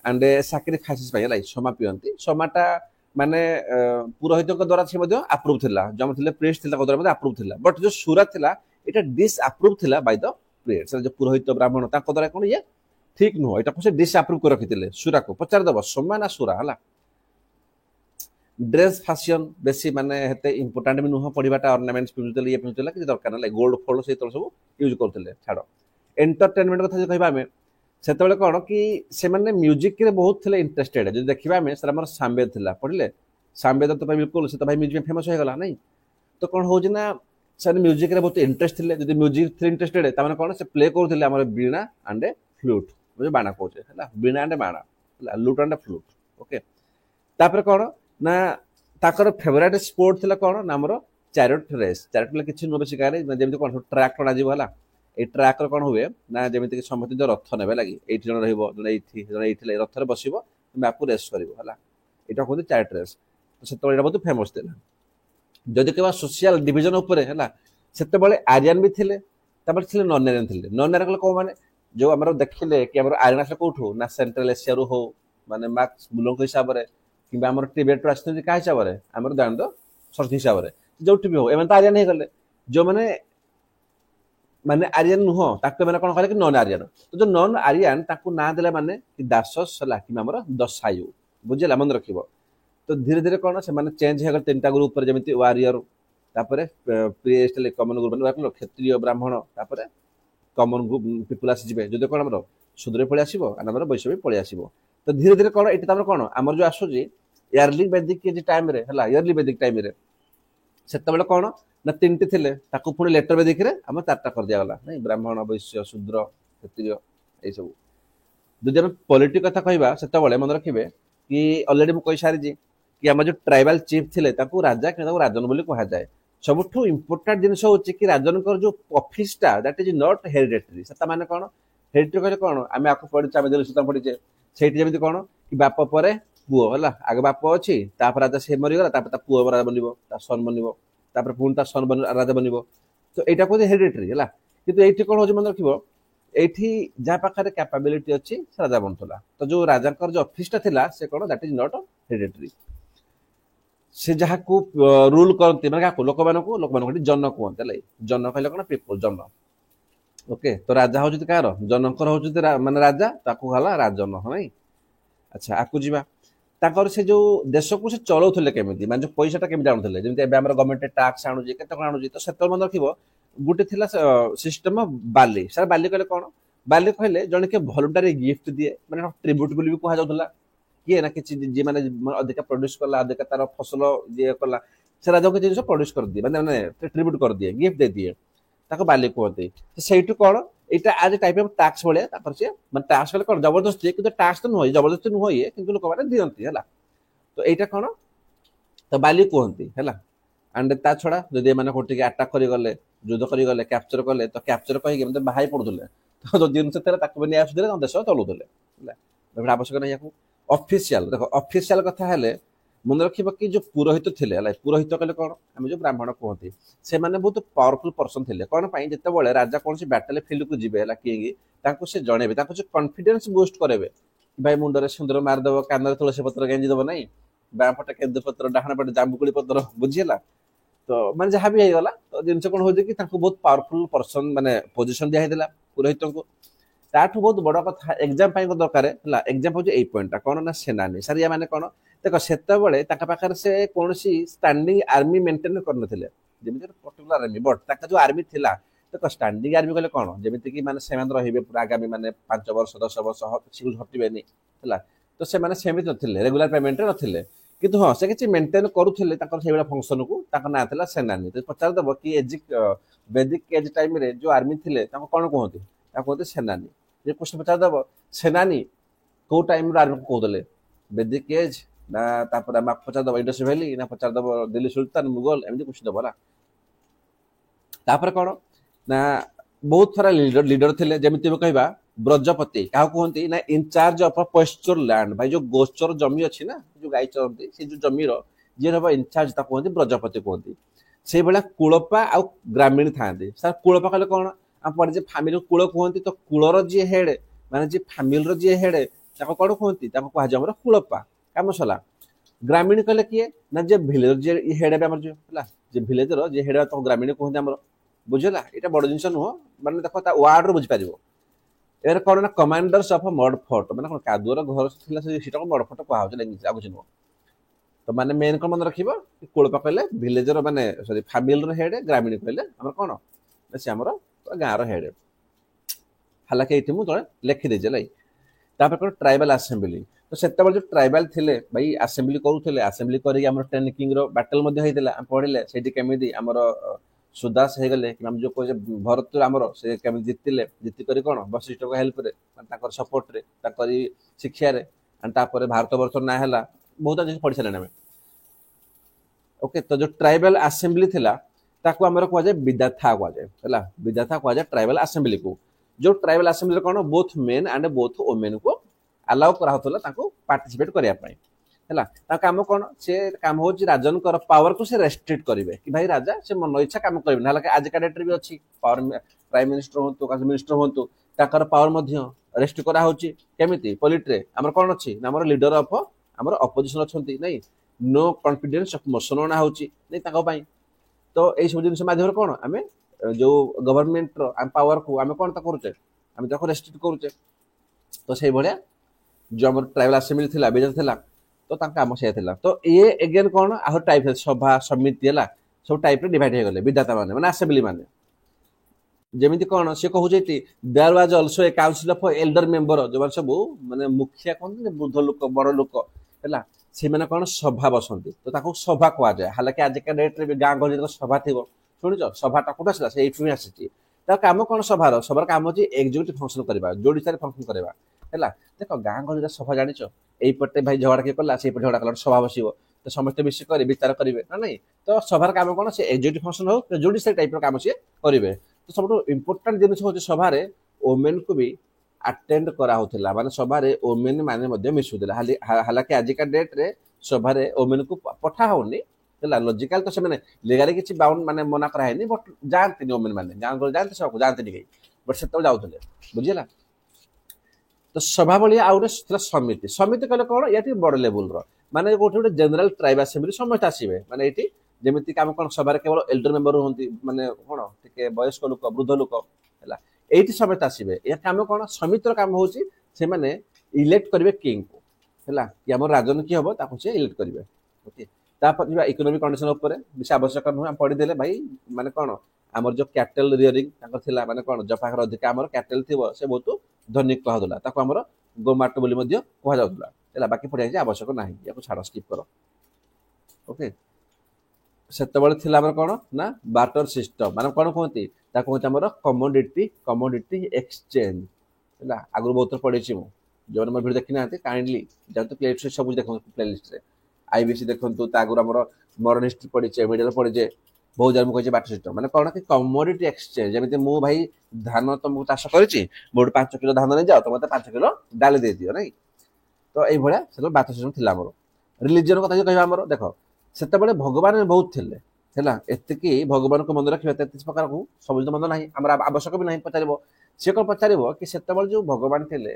एंड सैक्रिफाइसेस है सोमा पियंती सोमाटा माने पुरोहित द्वारा से अप्रूव थिला जो थे प्रीस्ट थिला द्वारा अप्रूव थिला बट जो सुरा थिला एटा डिसअप्रूव थिला बाय द प्रीस्ट जो पुरोहित ब्राह्मण ताको द्वारा कौन ये ठीक नुह एटा से डिसअप्रूव कर रखिथिले सुरा को पचार दब सोमा ना सुरा है ड्रेस फैशन बेसी माने हेते इंपोर्टेंट भी नुह पढ़ाटा अर्नामेंट्स पिंधुले ये पिंधुला कि दरकार ना गोल्ड फोल्ड से सब यूज करते छाड़ एंटरटेनमेंट कथा कहबा में सेतबेले कौन कि से माने म्यूजिक रे बहुत थिले इंटरेस्टेड जो देखिबा में सर हमर सामवेद थिला पढ़ले सामवेद तो भाई बिल्कुल से तो भाई म्यूजिक में फेमस हो गला नहीं तो कौन हो ना सर म्यूजिक रे बहुत इंटरेस्ट थिले जो म्यूजिक थे इंटरेस्टेड है ताने कौन से प्ले करथिले हमर बीणा एंड फ्लूट जो बाणा कहछे हला बीणा एंड बाणा हला लूट एंड फ्लूट ओके तापर कौन ना ताकर फेवरेट स्पोर्ट थिला कौन ना हमर चैरियट रेस चैरियट किछि नो बेसी गारे जेमति कौन ट्रैक टणा जीव हला ए ट्रैक कौन हुए ना जमीती कि समस्त जो रथ ने लगे ये जन रही रथ बसब तुम आपको रेस कर यहाँ कहते चैरियट रेस तो से बहुत फेमस थी जदि कह सोशल डिविजन है से आर्यन भी थे थे नन आर्यन थे नन आर्यन कौन मैंने जो आम देखिले कि आर्यन आस कौटू ना सेंट्रल एशिया रू हो माने मार्क्स मुलंक हिसाब से कि आम टिबेट आस क्या हिसाब से आम जान तो सर्च हिसाब से जो भी हो एम तो आर्यन हो गले जो मैंने माने आर्यन नुह ताको मैंने कौन कहले कि नॉन आर्यन तो जो नॉन आर्यन ताको ना देला माने कि दासस हला कि हमर दशायु बुझला मन रखिबो तो धीरे धीरे कौन से माने चेंज हो गल तीनटा ग्रुप पर जेमिति वारियर तापरे प्रीस्ट ले कॉमन ग्रुप माने क्षत्रिय ब्राह्मण तापरे कॉमन ग्रुप पीपल आसी जिवे जदि कौन हमर शूद्र पळे आसीबो हमर वैश्य पळे आसीबो तो धीरे धीरे कौन एटा तापर कौन हमर जो आसुजी इयरली वैदिक के टाइम रे हला इयरली वैदिक टाइम रे सेतबेले कौन ना तीन थे पुणी लेटर में देखिए आम चार्टा कर दिगला नहीं ब्राह्मण वैश्य शूद्र क्षत्रिय ये सब जदि आम पॉलिटिक्स कथा कहवा से मन रखिए कि ऑलरेडी मुझे सारी कि आम जो ट्राइबल चीफ थे राजा कि राजन बोली कह जाए सबुठू इंपोर्टेंट जिनस हो राजन जो ऑफिसटा दैट इज नॉट हेरिडेटरी से माने कौन हेरिडेटरी कहले कौन आम आपको पढ़े आम दिल्ली पढ़ीचे से जमी कौन कि बाप पर पुओ है आगे बाप अच्छी राजा से मरीगला पुओ राजा बनब सन बनब तापर पुणी ता सन राजा बनब तो एटा को हेरिडिटरी हैला किंतु एठी कोन होजे मन रखिबो एठी जा पाखरे कैपेबिलिटी अछि से राजा बनतला तो जो राजा कर जो ऑफिस ता थिला से कोन दैट इज नॉट हेरिडिटरी से जहा को रूल करते माने का लोक मानको जन कहते लै जन कहले कोन पीपल जन ओके तो राजा होजुत कार जनकर होजुत माने राजा ताकू हला राजन हई अच्छा आकु जीवा ताकर से जो देश को से चलाउथले केमिति माने जो पैसाटा केमिति आनुथले जेमिति एबे हमर गवर्नमेंट टैक्स आनु जे केते कोन आनु जे तो सेतल मन रखिबो गुटे थिला सिस्टम बाली सर बाली कहले कोन बाली कहले जने के वॉलंटरी गिफ्ट दिए माने ट्रिब्यूट बोली भी कहा जाउथला किए ना कि जे माने अधिक प्रोड्यूस करला अधिक तार फसल जे करला से राजा के जिनिस प्रोड्यूस कर दिए माने ट्रिब्यूट कर दिए गिफ्ट दे दिए ताको बाली कहते सेइटु कोन एटा आज टाइप ऑफ टैक्स भले तापर से माने टैक्स कहले कोन जबरदस्ती कि टैक्स तो नुहई जबरदस्ती नुहई किंतु लोक माने दियंती हला तो एटा कोन तो बाली कहती है एंड ता छड़ा जदि माने कोटी के अटैक करी गले युद्ध करी गले कैप्चर कले तो कैप्चर कहि के मतलब बाहाई पडुले तो जो दिन से तेरा ताको बनी आसुदले देश चलुदले हला बेबडा आवश्यक नहीं याकू ऑफिशियल देखो ऑफिशियल कथा हेले मन रखिबा कि जो पुरोहित थिले हला पुरोहित कहले कोन हम जो ब्राह्मण कहते से माने बहुत पावरफुल पर्सन थिले कोन पई जते बळे राजा कोन से बैटल फील्ड को जिबे हला किंगी ताको से जणेबे ताको जो कॉन्फिडेंस बूस्ट करेबे भाई मुंडरे सुंदर मार दबो कानर तुलसी पत्र गेंजी दबो नहीं बाम पटे केंदु पत्र डाहण पटे जांबुकुली पत्र बुझिला तो माने जहा भी गला तो जिनसे कोन हो जे कि ताको बहुत पावरफुल पर्सन माने पोजीशन दिया हेदिला पुरोहित को ताठू बहुत बड़ कथा एग्जाम पाई को दरकार हला एग्जाम हो जे ए पॉइंट कोन ना सेनानी सरिया माने कोन देखो सेते बळे ताका पाखर से कोनसी स्टैंडिंग आर्मी मेंटेन करनथिले जेमिति पर्टिकुलर आर्मी बट ताका जो आर्मी थिला देखो स्टैंडिंग आर्मी कहले कोन जेमिति कि माने सेमान रहिबे पूरा आगामी माने 5 वर्ष 10 वर्ष सिकुल हटिबेनी हला तो से माने सेमित नथिले रेगुलर पेमेंट नथिले किंतु हां से किछि मेंटेन करूथिले ताकर सेबेला फंक्शन को ताका ना थिला सेनानी तो पचार दबो कि एजिक वैदिक एज टाइम रे जो आर्मी थिले ताको कोन कहते ताको कहते सेनानी जे क्वेश्चन पचार दबो सेनानी को टाइम रे आर्मी को कहदले वैदिक एज ना तापर मा पचार दबो इंडस वैली ना पचार दबो दिल्ली सुल्तान मुगल एमि क्वेश्चन दबो ना तापर कोन ना बहुत सारा लीडर थिले जेमिति कहबा ब्रजपति का कहते ना इनचार्ज ऑफ पश्चर लैंड भाई जो गोचर जमी अच्छी ना जो गाई चरती से जो जमीर जी हम इनचार्ज कहते ब्रजपति कहते से भाया कूलपा आ ग्रामीण था सर कूलपा कहले कौन आप पढ़े फैमिली कूल कहते तो कूलर जी हेड माने जी फैमिली जी हेड कौन कहते कह कूलपा काम सला ग्रामीण कहले किए ना जे भिलेज जे हेड जो है भिलेजर जे हेड तो ग्रामीण कहते बुझेगा यहाँ बड़ जिन नुह मैंने देख वार्ड रू बुझीपार यार कौन ना कमांडर्स ऑफ मड फोर्ट माने कादुअर घर सीटा को मड फोर्ट कहा बुझ नुह तो माने मेन कौन मन रखिबो कूलपा कहले भिलेजर माने सॉरी फैमिली हेड ग्रामीण कहले हमर कोन से हमर गाँव हेड हालांकि ये मुझे लिखी देजे लाई तापर कोन ट्राइबल असेंबली तो सेते जो ट्राइबल थिले भाई असेंबली करूथिले असेंबली करी हमर टेक्निकिंग रो बैटल मध्ये होइतिला पढिले सेठी केमिति हमर सुदास हे गले कि हम जो को भरत हमर से केमिति जितिले जिति करी कोन वशिष्ठ को हेल्प रे ताकर सपोर्ट रे ताकर शिक्षा रे एंड तापर भारत वर्ष ना हला बहुत जिन पढ़ी सारे ओके तो जो ट्राइबल असेंबली थिला ताको हमर को जाय विद्याथा को जाय हला विद्याथा को जाय ट्राइबल असेंबली को जो ट्राइबल असेंबली रे कोन both men and both women को अलाउ करा होतला ताको पार्टिसिपेट करिया पई हला ता काम कोन से काम हो जी राजन कर पावर को से रेस्ट्रिक्ट करिवे कि भाई राजा से मन इच्छा काम करिवे हालांकि आज का डेट रे भी अछि पावर प्राइम मिनिस्टर होंतु का मिनिस्टर होंतु ताकर पावर मध्ये रेस्ट्रिक्ट करा होची केमिति पॉलिटी रे हमर कोन अछि हमर लीडर ऑफ हमर अपोजिशन अछंती नै नो कॉन्फिडेंस ऑफ मोशन ना होची नै ताको पई तो ए सब जिंस माध्यम कोन हमें जो गवर्नमेंट रो हम पावर को हमें कोन ता करूचे हम ताको रेस्ट्रिक्ट करूचे तो सही बढिया जो हमर ट्राइबल असेंबली थिला बेजर थिला तो ताका काम से थिला तो ये अगेन कोन आहो टाइप सभा समिति हला सब टाइप रे डिवाइड हे गले विधाता माने असेंबली माने जेमिति कोन से कहू जेति there was also a council of elder member जो सब माने मुखिया कोन बुद्ध लोक बड़ लोक हला से माने कोन सभा बसंती तो ताको सभा कहा जाय हालांकि आज के डेट रे गां गली सभा थिबो सुनिजो सभाटा कोटा से एठु आसीची ता काम कोन सभार काम होची एग्जीक्यूटिव फंक्शन करबा जोडिसारे फंक्शन करबा हला देखो गां गली सभा जानिचो एई पटे भाई झगड़ा के कला से पटे झगड़ा कला सभा बसिबो तो समस्त मिस करे विचार करिवे ना नहीं तो सभार काम कोन से एग्जीक्यूटिव फंक्शन हो जोडिसारे टाइप रो काम से करिवे तो सबटो इंपोर्टेंट जिनिस होची सभा रे वुमेन को भी अटेंड करा होथिला माने सभा रे वुमेन माने मध्ये मिसुदिला हालांकि आज का डेट रे सभा रे वुमेन को पठा होनी ହେଲା ଲଜିକାଲ ତ ସେମାନେ ଲିଗାଲି କିଛି ବାଉଣ୍ଡ ମାନେ ମନା କରାହେଇନି ବଟ୍ ଯାଆନ୍ତିନି ଓମେନ୍ ମାନେ ଗାଁ ଗହଳି ଯାଆନ୍ତି ସଭାକୁ ଯାଆନ୍ତିନି କେହି ବଟ୍ ସେତେବେଳେ ଯାଉଥିଲେ ବୁଝିଲା ତ ସଭା ଭଳିଆ ଆଉ ଗୋଟେ ଥିଲା ସମିତି ସମିତି କହିଲେ କଣ ଏଠି ବଡ ଲେବୁଲର ମାନେ ଗୋଟେ ଗୋଟେ ଜେନେରାଲ ଟ୍ରାଇବ ଆସେମ୍ବଲି ସମସ୍ତେ ଆସିବେ ମାନେ ଏଠି ଯେମିତି କାମ କଣ ସଭାରେ କେବଳ ଏଲ୍ଡର ମେମ୍ବର ହୁଅନ୍ତି ମାନେ କଣ ଟିକେ ବୟସ୍କ ଲୋକ ବୃଦ୍ଧ ଲୋକ ହେଲା ଏଇଠି ସମସ୍ତେ ଆସିବେ ଏହା କାମ କଣ ସମିତିର କାମ ହଉଛି ସେମାନେ ଇଲେକ୍ଟ କରିବେ କିଙ୍ଗକୁ ହେଲା କି ଆମର ରାଜନ କିଏ ହବ ତାକୁ ସେ ଇଲେକ୍ଟ କରିବେ ଓକେ ତାପରେ ଯିବା ଇକୋନୋମିକ କଣ୍ଡିସନ ଉପରେ ବେଶୀ ଆବଶ୍ୟକ ନୁହେଁ ଆମେ ପଢିଦେଲେ ଭାଇ ମାନେ କଣ ଆମର ଯୋଉ କ୍ୟାଟେଲ ରିୟରିଂ ତାଙ୍କର ଥିଲା ମାନେ କଣ ଯୋଉ ପାଖରେ ଅଧିକା ଆମର କ୍ୟାଟେଲ ଥିବ ସେ ବହୁତ ଧନୀ କୁହାଯାଉଥିଲା ତାକୁ ଆମର ଗୋମାଟ ବୋଲି ମଧ୍ୟ କୁହାଯାଉଥିଲା ହେଲା ବାକି ପଢିବା ଆବଶ୍ୟକ ନାହିଁ ୟାକୁ ଛାଡ ସ୍କିପ୍ କର ଓକେ ସେତେବେଳେ ଥିଲା ଆମର କଣ ନା ବାର୍ଟର ସିଷ୍ଟମ ମାନେ କଣ କୁହନ୍ତି ତାକୁ କୁହନ୍ତି ଆମର କମୋଡିଟି ଏକ୍ସଚେଞ୍ଜ ହେଲା ଆଗରୁ ବହୁତ ଥର ପଢିଛି ମୁଁ ଯୋଉମାନେ ମୋ ଭିଡିଓ ଦେଖିନାହାନ୍ତି କାଇଣ୍ଡଲି ଯାଆନ୍ତୁ ପ୍ଲେ ଲିଷ୍ଟ ସବୁ ଦେଖନ୍ତୁ ପ୍ଲେ ଲିଷ୍ଟରେ ଆଇବିସି ଦେଖନ୍ତୁ ତା ଆଗରୁ ଆମର ମଡର୍ନ ହିଷ୍ଟ୍ରି ପଢିଛେ ମିଡିଆରେ ପଢିଛେ ବହୁତ ଜାଗା ମୁଁ କହିଛି ବାର୍ଟର ସିଷ୍ଟମ ମାନେ କଣ କି କମୋଡିଟି ଏକ୍ସଚେଞ୍ଜ ଯେମିତି ମୁଁ ଭାଇ ଧାନ ତମକୁ ଚାଷ କରିଛି ମୋଠୁ 5 କିଲୋ ଧାନ ନେଇଯାଅ ତ ମତେ 5 କିଲୋ ଡାଲି ଦେଇଦିଅ ନାଇଁ ତ ଏଇଭଳିଆ ସେତେବେଳେ ବାର୍ଟର ସିଷ୍ଟମ ଥିଲା ଆମର ରିଲିଜିଅନ କଥା ଯଦି କହିବା ଆମର ଦେଖ ସେତେବେଳେ ଭଗବାନ ବହୁତ ଥିଲେ ହେଲା ଏତିକି ଭଗବାନଙ୍କୁ ମନେ ରଖିବା 33 ପ୍ରକାରକୁ ସବୁ ତ ମନେ ନାହିଁ ଆମର ଆବଶ୍ୟକ ବି ନାହିଁ ପଚାରିବ ସେ କଣ ପଚାରିବ କି ସେତେବେଳେ ଯୋଉ ଭଗବାନ ଥିଲେ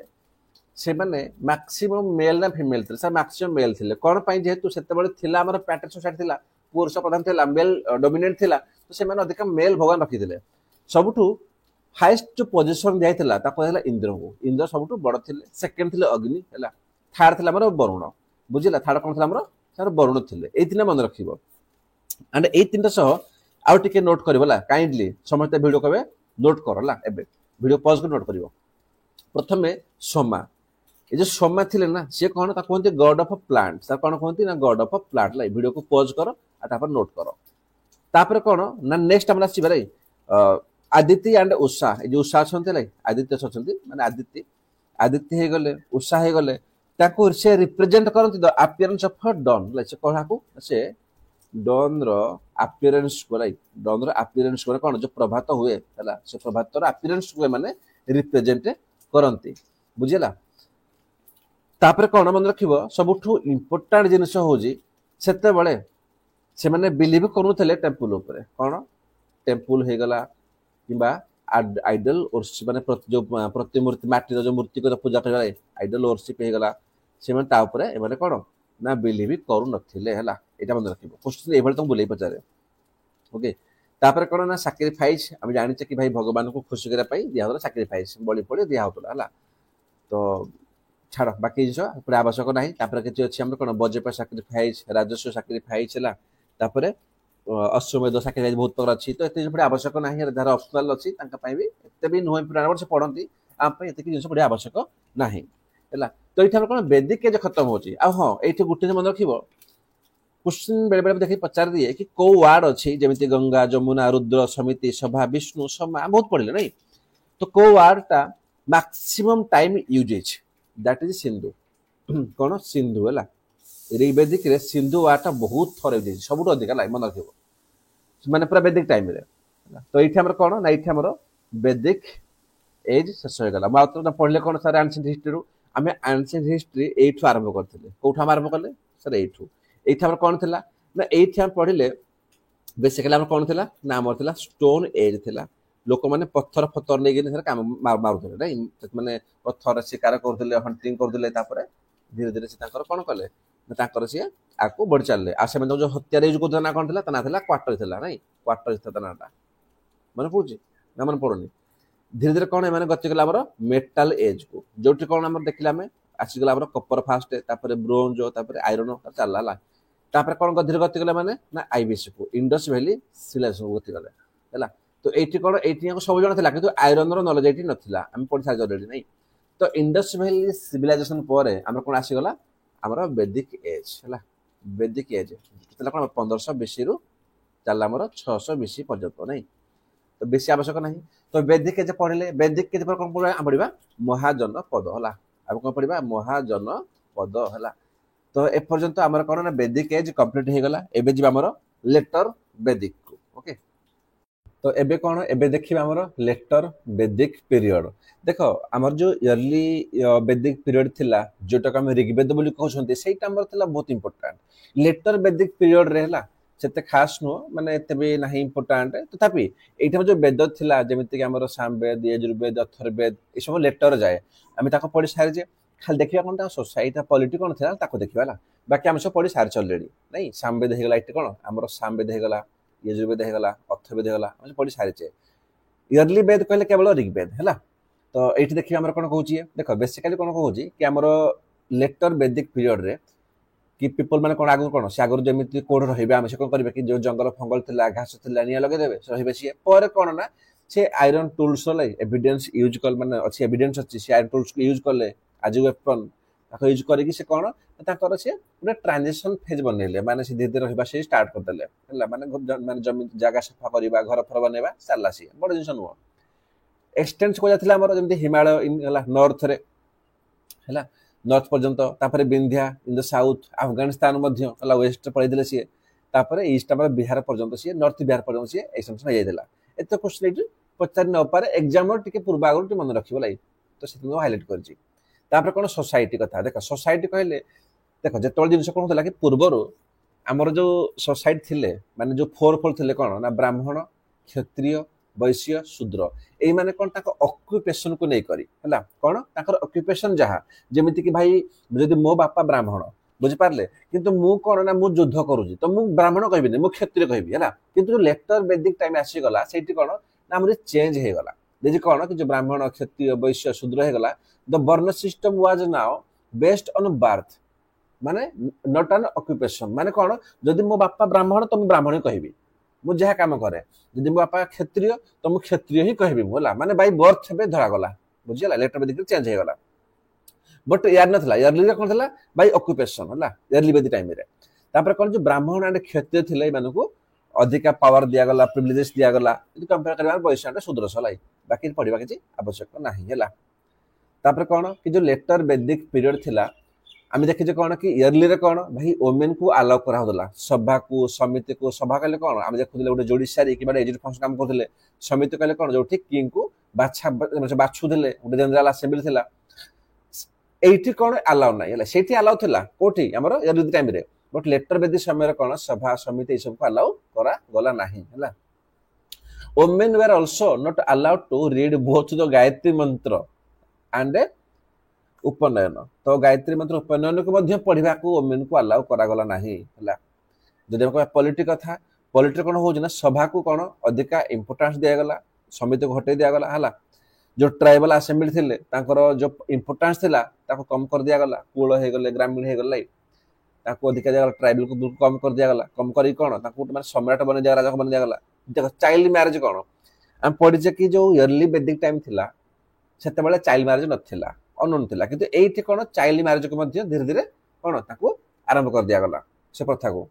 ସେମାନେ ମାକ୍ସିମମ୍ ମେଲ ନା ଫିମେଲ ଥିଲେ ସାର୍ ମାକ୍ସିମମ୍ ମେଲ ଥିଲେ କଣ ପାଇଁ ଯେହେତୁ ସେତେବେଳେ ଥିଲା ଆମର ପ୍ୟାଟର୍ନ ସୋସାଇଟି ଥିଲା ପୁରୁଷ ପ୍ରଧାନ ଥିଲା ମେଲ ଡୋମିନେଣ୍ଟ ଥିଲା ତ ସେମାନେ ଅଧିକ ମେଲ ଭଗବାନ ରଖିଥିଲେ ସବୁଠୁ ହାଇଏଷ୍ଟ ଯୋଉ ପୋଜିସନ ଦିଆଯାଇଥିଲା ତାକୁ ହେଲା ଇନ୍ଦ୍ରଙ୍କୁ ଇନ୍ଦ୍ର ସବୁଠୁ ବଡ ଥିଲେ ସେକେଣ୍ଡ ଥିଲେ ଅଗ୍ନି ହେଲା ଥାର୍ଡ ଥିଲା ଆମର ବରୁଣ ବୁଝିଲା ଥାର୍ଡ କଣ ଥିଲା ଆମର ତାର ବରୁଣ ଥିଲେ ଏଇ ତିନିଟା ମନେ ରଖିବ ଆଣ୍ଡ ଏଇ ତିନିଟା ସହ ଆଉ ଟିକେ ନୋଟ କରିବ ହେଲା କାଇଣ୍ଡଲି ସମସ୍ତେ ଭିଡିଓ କହିବେ ନୋଟ କର ହେଲା ଏବେ ଭିଡିଓ ପଜ କରି ନୋଟ କରିବ ପ୍ରଥମେ ସୋମା ଏ ଯୋଉ ସୋମା ଥିଲେ ନା ସିଏ କଣ ତାକୁ କୁହନ୍ତି ଗଡ ଅଫ ପ୍ଲାଣ୍ଟ ତାକୁ କଣ କୁହନ୍ତି ନା ଗଡ ଅଫ ପ୍ଲାଣ୍ଟ ହେଲା ଭିଡିଓକୁ ପଜ କର ଆଉ ତାପରେ ନୋଟ କର ତାପରେ କଣ ନା ନେକ୍ସଟ ଆମର ଆସିବ ଭାଇ ଆଦିତ୍ୟ ଆଣ୍ଡ ଉଷା ଏ ଯୋଉ ଉଷା ଅଛନ୍ତି ହେଲା ଆଦିତ୍ୟ ଅଛନ୍ତି ମାନେ ଆଦିତ୍ୟ ହେଇଗଲେ ଉଷା ହେଇଗଲେ ତାକୁ ସେ ରିପ୍ରେଜେଣ୍ଟ କରନ୍ତି ଦ ଆପିୟରାନ୍ସ ଅଫ ଡନ୍ ସେ କହାକୁ ସେ ଡନ୍ ର ଆପିୟରାନ୍ସ ଡନ୍ ର ଆପିୟରାନ୍ସ ମାନେ କଣ ଯୋଉ ପ୍ରଭାତ ହୁଏ ହେଲା ସେ ପ୍ରଭାତର ଆପିୟରାନ୍ସ ହୁଏ ମାନେ ରିପ୍ରେଜେଣ୍ଟ କରନ୍ତି ବୁଝିଲା ତାପରେ କଣ ମନେ ରଖିବ ସବୁଠୁ ଇମ୍ପୋର୍ଟାଣ୍ଟ ଜିନିଷ ହଉଛି ସେତେବେଳେ ସେମାନେ ବିଲିଭ କରୁଥିଲେ ଟେମ୍ପୁଲ ଉପରେ କଣ ଟେମ୍ପୁଲ ହେଇଗଲା କିମ୍ବା ଆଇଡଲ ମାନେ ଯୋଉ ପ୍ରତିମୂର୍ତ୍ତି ମାଟିର ଯୋଉ ମୂର୍ତ୍ତି ପୂଜା କରାଯାଏ ଆଇଡଲ ଓରସିପ ହେଇଗଲା ସେମାନେ ତା ଉପରେ ଏମାନେ କଣ ନା ବିଲିଭ କରୁନଥିଲେ ହେଲା ଏଇଟା ମନେ ରଖିବ କୋଶ୍ଚିନ୍ ଏଇଭଳି ତମକୁ ବୁଲେଇ ପଚାରେ ଓକେ ତାପରେ କଣ ନା ସାକ୍ରିଫାଇସ୍ ଆମେ ଜାଣିଛେ କି ଭାଇ ଭଗବାନଙ୍କୁ ଖୁସି କରିବା ପାଇଁ ଦିଆ ହଉଥିଲା ସାକ୍ରିଫାଇସ୍ ବଳି ପଡି ଦିଆ ହଉଥିଲା ହେଲା ତ ଛାଡ ବାକି ଜିନିଷ ପୁରା ଆବଶ୍ୟକ ନାହିଁ ତାପରେ କିଛି ଅଛି ଆମର କଣ ବଜେଟ ସାକ୍ରିଫାଇସ୍ ରାଜସ୍ୱ ସାକ୍ରିଫାଇସ୍ ହେଲା ତାପରେ ଅଶ୍ୱମେଧ ସାକ୍ରିଫାଇସ୍ ବହୁତ ପ୍ରକାର ଅଛି ତ ଏତେ ଜିନିଷ ପଢିବା ଆବଶ୍ୟକ ନାହିଁ ଯାହାର ଅପସନାଲ ଅଛି ତାଙ୍କ ପାଇଁ ବି ଏତେ ବି ନୁହେଁ ସେ ପଢନ୍ତି ଆମ ପାଇଁ ଏତିକି ଜିନିଷ ପଢିବା ଆବଶ୍ୟକ ନାହିଁ ହେଲା ତ ଏଇଠି ଆମର କଣ ବେଦିକ ଏଜ ଖତମ ହଉଛି ଆଉ ହଁ ଏଇଠି ଗୋଟେ ମନେ ରଖିବ क्वेश्चन बेले बेले देखिए पचार दिए कि को वार्ड अच्छी जमी गंगा जमुना रुद्र समिति सभा विष्णु समा बहुत पढ़ले नहीं तो को वार्ड टा maximum time uses that is Sindhu कौन सिंधु है ऋग्वेदिक रे सिंधु वार्ड टा बहुत थर यूजेज सबुठ अधिक है मन रखिब माने पूरा वैदिक टाइम रे तो ये कौन ना ये वैदिक एज शेष हो गला मैं पढ़ले कौन सर एंशिएंट हिस्ट्री आम एंशिएंट हिस्ट्री एठू आरंभ करते कौट आरंभ कले सर एठू एठी हमर कोन थिला ना एठी हम पढिले बेसिकली हमर कोन थिला ना हमर थिला स्टोन एज थिला लोक माने पत्थर फत्थर नै गिने काम मारुथले नै माने पत्थर शिकार करथले हंटिंग करथले तापरे धीरे धीरे से तांकर कोन कले तांकर से आको बढ़ चलले आ से जो हत्या यूज करथला ना कोन थिला तना थिला क्वार्टर थिला नै क्वार्टर थिला नाटा माने पूछि ना मन पड़ोनी धीरे धीरे कोन माने गति गला हमर मेटल एज को जोटी कोन हमर देखिला में आसी गला हमर कपर फास्ट तापरे ब्रोंज तापरे आयरन चलला ला तापर कौन धीरे गति गले माने ना आईबीसी को इंडस वैली सिविलाइजेशन गति गले हैला तो एठी कोन एठी सब जण थिला किंतु आयरन रो नॉलेज एठी नथिला हम पढि साइ ऑलरेडी नै तो इंडस वैली सिविलाइजेशन परे हमर कोन आसी गला हमर वैदिक एज हैला वैदिक एज तला कोन 1500 बीसी रु चला हमर 600 बीसी पर्यंत नै तो बेसी आवश्यक नहीं तो वैदिक एज पढिले वैदिक के पर कोन पढिबा महाजन पद हैला अब कोन पढिबा महाजन पद हैला तो ए पर्यंत हमर कोन ना वैदिक एज कंप्लीट हे गला एबे जिबा हमर लेटर वैदिक को ओके तो एबे कोन एबे देखिबा हमर लेटर वैदिक पीरियड देखो हमर जो इयरली वैदिक पीरियड थिला जोटा हम ऋग्वेद बोली कहउछन्ते सेटा हमर थिला बहुत इंपोर्टेंट लेटर वैदिक पीरियड रे हला ସେତେ ଖାସ୍ ନୁହଁ, ମାନେ ଏତେ ବି ନାହିଁ ଇମ୍ପୋର୍ଟାଣ୍ଟ। ତଥାପି ଏଇଟା ଯୋଉ ବେଦ ଥିଲା, ଯେମିତିକି ଆମର ସାମବେଦ, ୟଜୁର୍ବେଦ, ଅଥର୍ବେଦ, ଏସବୁ ଲେଟର ଯାଏ, ଆମେ ତାକୁ ପଢି ସାରିଛେ। ଖାଲି ଦେଖିବା କ'ଣ ତାଙ୍କ ସୋସାଇଟି ପଲିଟି କ'ଣ ଥିଲା ତାକୁ ଦେଖିବା ହେଲା। ବାକି ଆମେ ସବୁ ପଢି ସାରିଛେ ଅଲରେଡି। ନାଇଁ, ସାମବେଦ ହେଇଗଲା, ଏଠି କ'ଣ ଆମର ସାମବେଦ ହେଇଗଲା, ୟଜୁର୍ବେଦ ହେଇଗଲା, ଅଥର୍ବେଦ ହେଇଗଲା, ଆମେ ପଢି ସାରିଛେ। ଇୟରଲି ବେଦ କହିଲେ କେବଳ ଋଗ୍ବେଦ ହେଲା। ତ ଏଇଠି ଦେଖିବା ଆମର କ'ଣ କହୁଛି, ଦେଖ ବେସିକାଲି କ'ଣ କହୁଛି କି ଆମର ଲେଟର ବେଦିକ ପିରିୟଡରେ କି ପିପଲ ମାନେ କ'ଣ ଆଗରୁ କ'ଣ ସେ ଆଗରୁ ଯେମିତି କୋଉଠି ରହିବେ, ଆମେ ସେ କ'ଣ କରିବେ କି ଯୋଉ ଜଙ୍ଗଲ ଫଙ୍ଗଲ ଥିଲା, ଘାସ ଥିଲା, ନିଆଁ ଲଗେଇଦେବେ, ସେ ରହିବେ। ସିଏ ପରେ କ'ଣ ନା ସେ ଆଇରନ୍ ଟୁଲ୍ସ ଏଭିଡେନ୍ସ ୟୁଜ୍ କଲେ, ମାନେ ଅଛି ଏଭିଡେନ୍ସ ଅଛି, ସେ ଆଇରନ୍ ଟୁଲ୍ସ ୟୁଜ୍ କଲେ ଆଜି ୱେପନ୍, ତାକୁ ୟୁଜ୍ କରିକି ସେ କ'ଣ ତାଙ୍କର ସେ ଗୋଟେ ଟ୍ରାନଜିସନ୍ ଫେଜ୍ ବନେଇଲେ, ମାନେ ସେ ଧୀରେ ଧୀରେ ରହିବା ସେ ଷ୍ଟାର୍ଟ କରିଦେଲେ ହେଲା। ମାନେ ଜମି ଜାଗା ସଫା କରିବା, ଘର ଫର ବନେଇବା ଚାଲିଲା, ସିଏ ବଡ଼ ଜିନିଷ ନୁହଁ। ଏକ୍ସଟେନ୍ସ କରାଯାଇଥିଲା ଆମର ଯେମିତି ହିମାଳୟ ହେଲା ନର୍ଥରେ ହେଲା, ନର୍ଥ ପର୍ଯ୍ୟନ୍ତ, ତାପରେ ବିନ୍ଧ୍ୟା ଇନ୍ ଦ ସାଉଥ, ଆଫଗାନିସ୍ତାନ ମଧ୍ୟ ହେଲା ୱେଷ୍ଟ ପଳେଇଥିଲେ ସିଏ, ତାପରେ ଇଷ୍ଟ ଆମର ବିହାର ପର୍ଯ୍ୟନ୍ତ, ସିଏ ନର୍ଥ ବିହାର ପର୍ଯ୍ୟନ୍ତ ସିଏ ଏକ୍ସଟେନ୍ସନ ହେଇଯାଇଥିଲା। ଏତେ କ୍ୱେଶ୍ଚନ ଏଇଠି ପଚାରି ନପାରେ, ଏକ୍ସାମର ଟିକେ ପୂର୍ବ ଆଗରୁ ଟିକେ ମନେ ରଖିବ ଲାଗି, ତ ସେଥିପାଇଁ ହାଇଲାଇଟ୍ କରିଛି। ତାପରେ କ'ଣ ସୋସାଇଟି କଥା, ଦେଖ ସୋସାଇଟି କହିଲେ ଦେଖ ଯେତେବେଳେ ଜିନିଷ କ'ଣ ହଉଥିଲା କି ପୂର୍ବରୁ ଆମର ଯୋଉ ସୋସାଇଟି ଥିଲେ, ମାନେ ଯୋଉ ଫୋର୍ ଥିଲେ କ'ଣ ନା ବ୍ରାହ୍ମଣ, କ୍ଷତ୍ରିୟ, ବୈଶ୍ୟ, ଶୂଦ୍ର, ଏଇମାନେ କ'ଣ ତାଙ୍କ ଅକ୍ୟୁପେସନକୁ ନେଇକରି ହେଲା, କ'ଣ ତାଙ୍କର ଅକ୍ୟୁପେସନ ଯାହା, ଯେମିତିକି ଭାଇ ଯଦି ମୋ ବାପା ବ୍ରାହ୍ମଣ, ବୁଝିପାରିଲେ, କିନ୍ତୁ ମୁଁ କ'ଣ ନା ମୁଁ ଯୁଦ୍ଧ କରୁଛି, ତ ମୁଁ ବ୍ରାହ୍ମଣ କହିବିନି, ମୁଁ କ୍ଷତ୍ରିୟ କହିବି ହେଲା। କିନ୍ତୁ ଲେଟର ବେଦିକ ଟାଇମ୍ ଆସିଗଲା, ସେଇଠି କ'ଣ ନା ଆମର ଚେଞ୍ଜ ହେଇଗଲା। ଯଦି କ'ଣ କି ଯୋଉ ବ୍ରାହ୍ମଣ, କ୍ଷତ୍ରିୟ, ବୈଶ୍ୟ, ଶୂଦ୍ର ହେଇଗଲା, ଦ ବର୍ଣ୍ଣ system was now based on birth, ମାନେ ନଟ୍ ଅନ୍ ଅକ୍ୟୁପେସନ। ମାନେ କ'ଣ, ଯଦି ମୋ ବାପା ବ୍ରାହ୍ମଣ ତ ମୁଁ ବ୍ରାହ୍ମଣ କହିବି, ମୁଁ ଯାହା କାମ କରେ। ଯଦି ମୋ ବାପା କ୍ଷତ୍ରିୟ ତ ମୁଁ କ୍ଷତ୍ରିୟ ହିଁ କହିବି ମୁଁ ହେଲା, ମାନେ ବାଇ ବର୍ଥ ଏବେ ଧରାଗଲା, ବୁଝିଗଲା, ଲେଟର ବେଦିକ ଚେଞ୍ଜ ହେଇଗଲା। ବଟ୍ ୟାର ନଥିଲା, ୟର୍ଲିରେ କ'ଣ ଥିଲା ବାଇ ଅକ୍ୟୁପେସନ ହେଲା, ୟର୍ଲି ବେଦି ଟାଇମରେ। ତାପରେ କ'ଣ ଯୋଉ ବ୍ରାହ୍ମଣ ଆଣ୍ଡ କ୍ଷତ୍ରିୟ ଥିଲେ, ଏମାନଙ୍କୁ ଅଧିକା ପାୱାର ଦିଆଗଲା, ପ୍ରିଭିଲେଜେସ୍ ଦିଆଗଲା। ଯଦି କମ୍ପେୟାର କରିବା ବୈଶ୍ୟ ଆଣ୍ଡ ଶୂଦ୍ର ହେଲା, ବାକି ପଢିବା କିଛି ଆବଶ୍ୟକ ନାହିଁ ହେଲା। ତାପରେ କ'ଣ କି ଯୋଉ ଲେଟର ବେଦିକ ପିରିୟଡ ଥିଲା, ଆମେ ଦେଖିଛେ କ'ଣ କି ଇୟର୍ଲିରେ କ'ଣ ଭାଇ ଓମେନକୁ ଆଲାଉ କରାହଉଥିଲା ସଭାକୁ, ସମିତିକୁ। ସଭା କହିଲେ କ'ଣ, ଆମେ ଦେଖୁଥିଲେ ଗୋଟେ ଯୋଡିଶାରୀ କିମ୍ବା ଏଜୁକେଟ ଫଙ୍କସନ କାମ କରୁଥିଲେ। ସମିତି କହିଲେ କ'ଣ, ଯୋଉଠି କିଙ୍ଗକୁ ବାଛୁଥିଲେ, ଗୋଟେ ଜେନେରାଲ ଆସେମ୍ବଲି ଥିଲା। এইটি কোন আলাউ নাই ହେଲା, ସେଇଠି ଆଲାଉ ଥିଲା କୋଉଠି ଆମର ୟର୍ଲି ଟାଇମରେ। ବଟ୍ ଲେଟର ବେଦି ସମୟରେ କ'ଣ ସଭା, ସମିତି ଏସବୁକୁ ଆଲାଉ କରାଗଲା ନାହିଁ ହେଲା। Women were also not allowed to read both the Gayatri mantra and ଉପନୟନ। ତ ଗାୟତ୍ରୀ ମନ୍ତ୍ର ଉପନୟନକୁ ମଧ୍ୟ ପଢିବାକୁ ଓମେନକୁ ଆଲାଉ କରାଗଲା ନାହିଁ ହେଲା। ଯଦି ଆମେ କହିବା ପଲିଟି କଥା, ପଲିଟିରେ କ'ଣ ହଉଛି ନା ସଭାକୁ କ'ଣ ଅଧିକା ଇମ୍ପୋର୍ଟାନ୍ସ ଦିଆଗଲା, ସମିତିକୁ ହଟେଇ ଦିଆଗଲା ହେଲା। जो ट्राइबल आसेम्बली थे तांकर जो इम्पोर्टान्स थिला ताको कम कर दिया गला, कूल हो गले, ग्रामीण हो गले, ताको अधिका जगह ट्राइबल को कम कर दिया गला। कम करी कोन ताको माने सम्राट बने दिया, राजा बने दिया गला। देखो चाइल्ड मैरिज कोन हम पढिचे कि जो इयरली बेदिक टाइम थिला सेते बेले चाइल्ड मैरिज नथिला, अनोन थिला, किंतु एठी कोन चाइल्ड मैरिज को मध्ये धीरे धीरे कोन ताको आरंभ कर दिया गला से प्रथा को।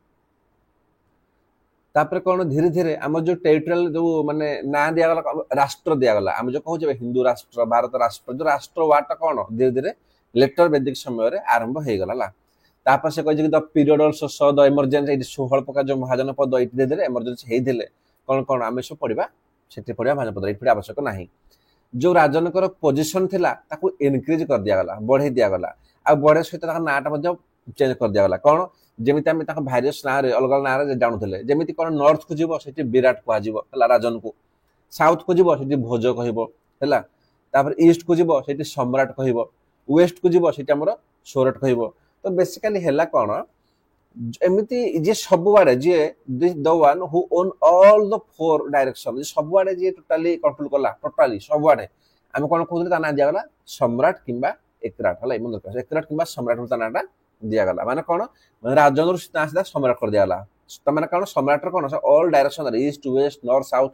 तापर कौन धीरे धीरे आम जो टेरिटोरियल जो माने ना दिगला, राष्ट्र दिगला, आम जो कहूँ हिंदू राष्ट्र, भारत राष्ट्र, जो राष्ट्र वार्ड कौन धीरे धीरे लेटर वैदिक समय आरंभ हो गला। तापर से कह the period also so the emergency, 16 प्रकार जो महाजनपद धीरे धीरे इमरजेंसी होते कौन कौन आम सब पढ़ा, से पढ़ा महाजनपद ये आवश्यक ना। जो राजनकर पोजिशन थिला ताकू इनक्रीज कर दिगला, बढ़े दिगला, आ बढ़े सहित नाटा चेंज कर दिगला। कौन जेमिति आमे ताको भारियस ना रे अलग अलग ना रे जानुथले, जेमिति कोन नॉर्थ को जीवो सेठी विराट को आजीवो हला राजन को, साउथ को जीवो सेठी भोज कहइबो हला, तापर ईस्ट को जीवो सेठी सम्राट कहइबो, वेस्ट को जीवो सेठी हमर सोरठ कहइबो। तो बेसिकली हला कोन एमिति जे सब वाडे जे the one who own all the four direction, जे सब वाडे जे टोटली कंट्रोल करला, टोटली सब वाडे आमे कोन कहउले ता ना दिया गला सम्राट किंबा एकराट हला। मन रख एकराट किंबा सम्राट ता नाटा दिया गला, माने कोन राजन सीधा सम्राट कर दिया गला। तो माने कोन सम्राट कोन all direction east west north south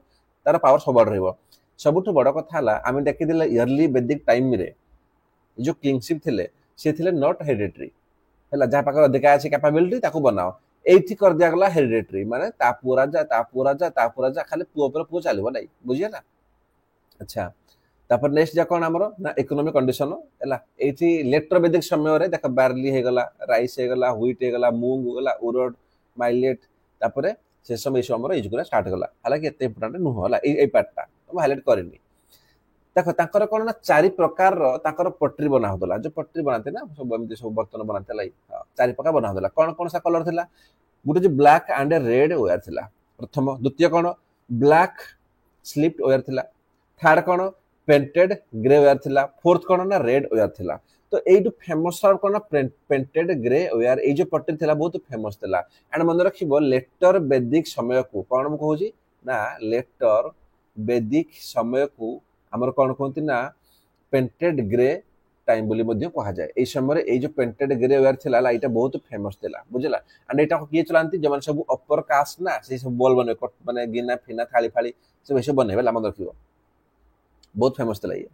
तार पावर सब रहइबो। सबुठ बड़ कथा हला आमे देखि दिले इयरली वैदिक टाइम रे जो किंगशिप थिले से थिले नॉट हेरिडिटरी हला, जहा पाकर अधिकार अछि कैपेबिलिटी ताको बनाओ, एठी कर दिया गला हेरिडिटरी, माने ता पूरा जा ता पूरा जा ता पूरा जा, खाली पुओ पर पुओ चलिबो नै, बुझियला। अच्छा तापर नेक्स्ट जा कोन हमरो ना इकोनॉमिक कंडीशन हला। एठी लेटर वैदिक समय रे देख बार्ली हे गला, राइस हे गला, व्हीट हे गला, मूंग हो गला, उरड, माइलेट, तापर से समय हमरो यूज करा स्टार्ट गला। हालांकि एते इंपोर्टेंट नु होला ए पार्टटा हम हाइलाइट करनी। देखो ताकर कोन ना चारि प्रकार रो ताकर पटरी बना होतला, जो पटरी बनाते ना सब एमती सब बर्तन बनाते लाई चारि प्रकार बना होतला। कोन कोन सा कलर थिला गोटे जो ब्लैक एंड रेड वेयर थिला प्रथम द्वितीय कौन ब्लैक स्लिप्ड वेयर थिला थर्ड कौन पेंटेड ग्रे वेयर थिला फोर्थ कौन ना रेड वेयर थिला तो एई फेमस कौन पेंटेड ग्रे वेयर ए जो पट्टी थिला बहुत फेमस थिला एंड मन रखिबो लेटर वैदिक समय को कौन मु कहूची ना लेटर वैदिक समय को हमर कौन कहती ना पेंटेड ग्रे टाइम बोली मध्य कहा जाए ए समय ए जो पेंटेड ग्रे वेयर थिला ला इटा बहुत फेमस थिला बुझला एंड एटा किए चलांती जमन सब अपर कास्ट ना से सब बॉल बने माने गिना फिना थाली फाली सब ऐसे बने बेला मन रखिबो बहुत फेमस थिला ये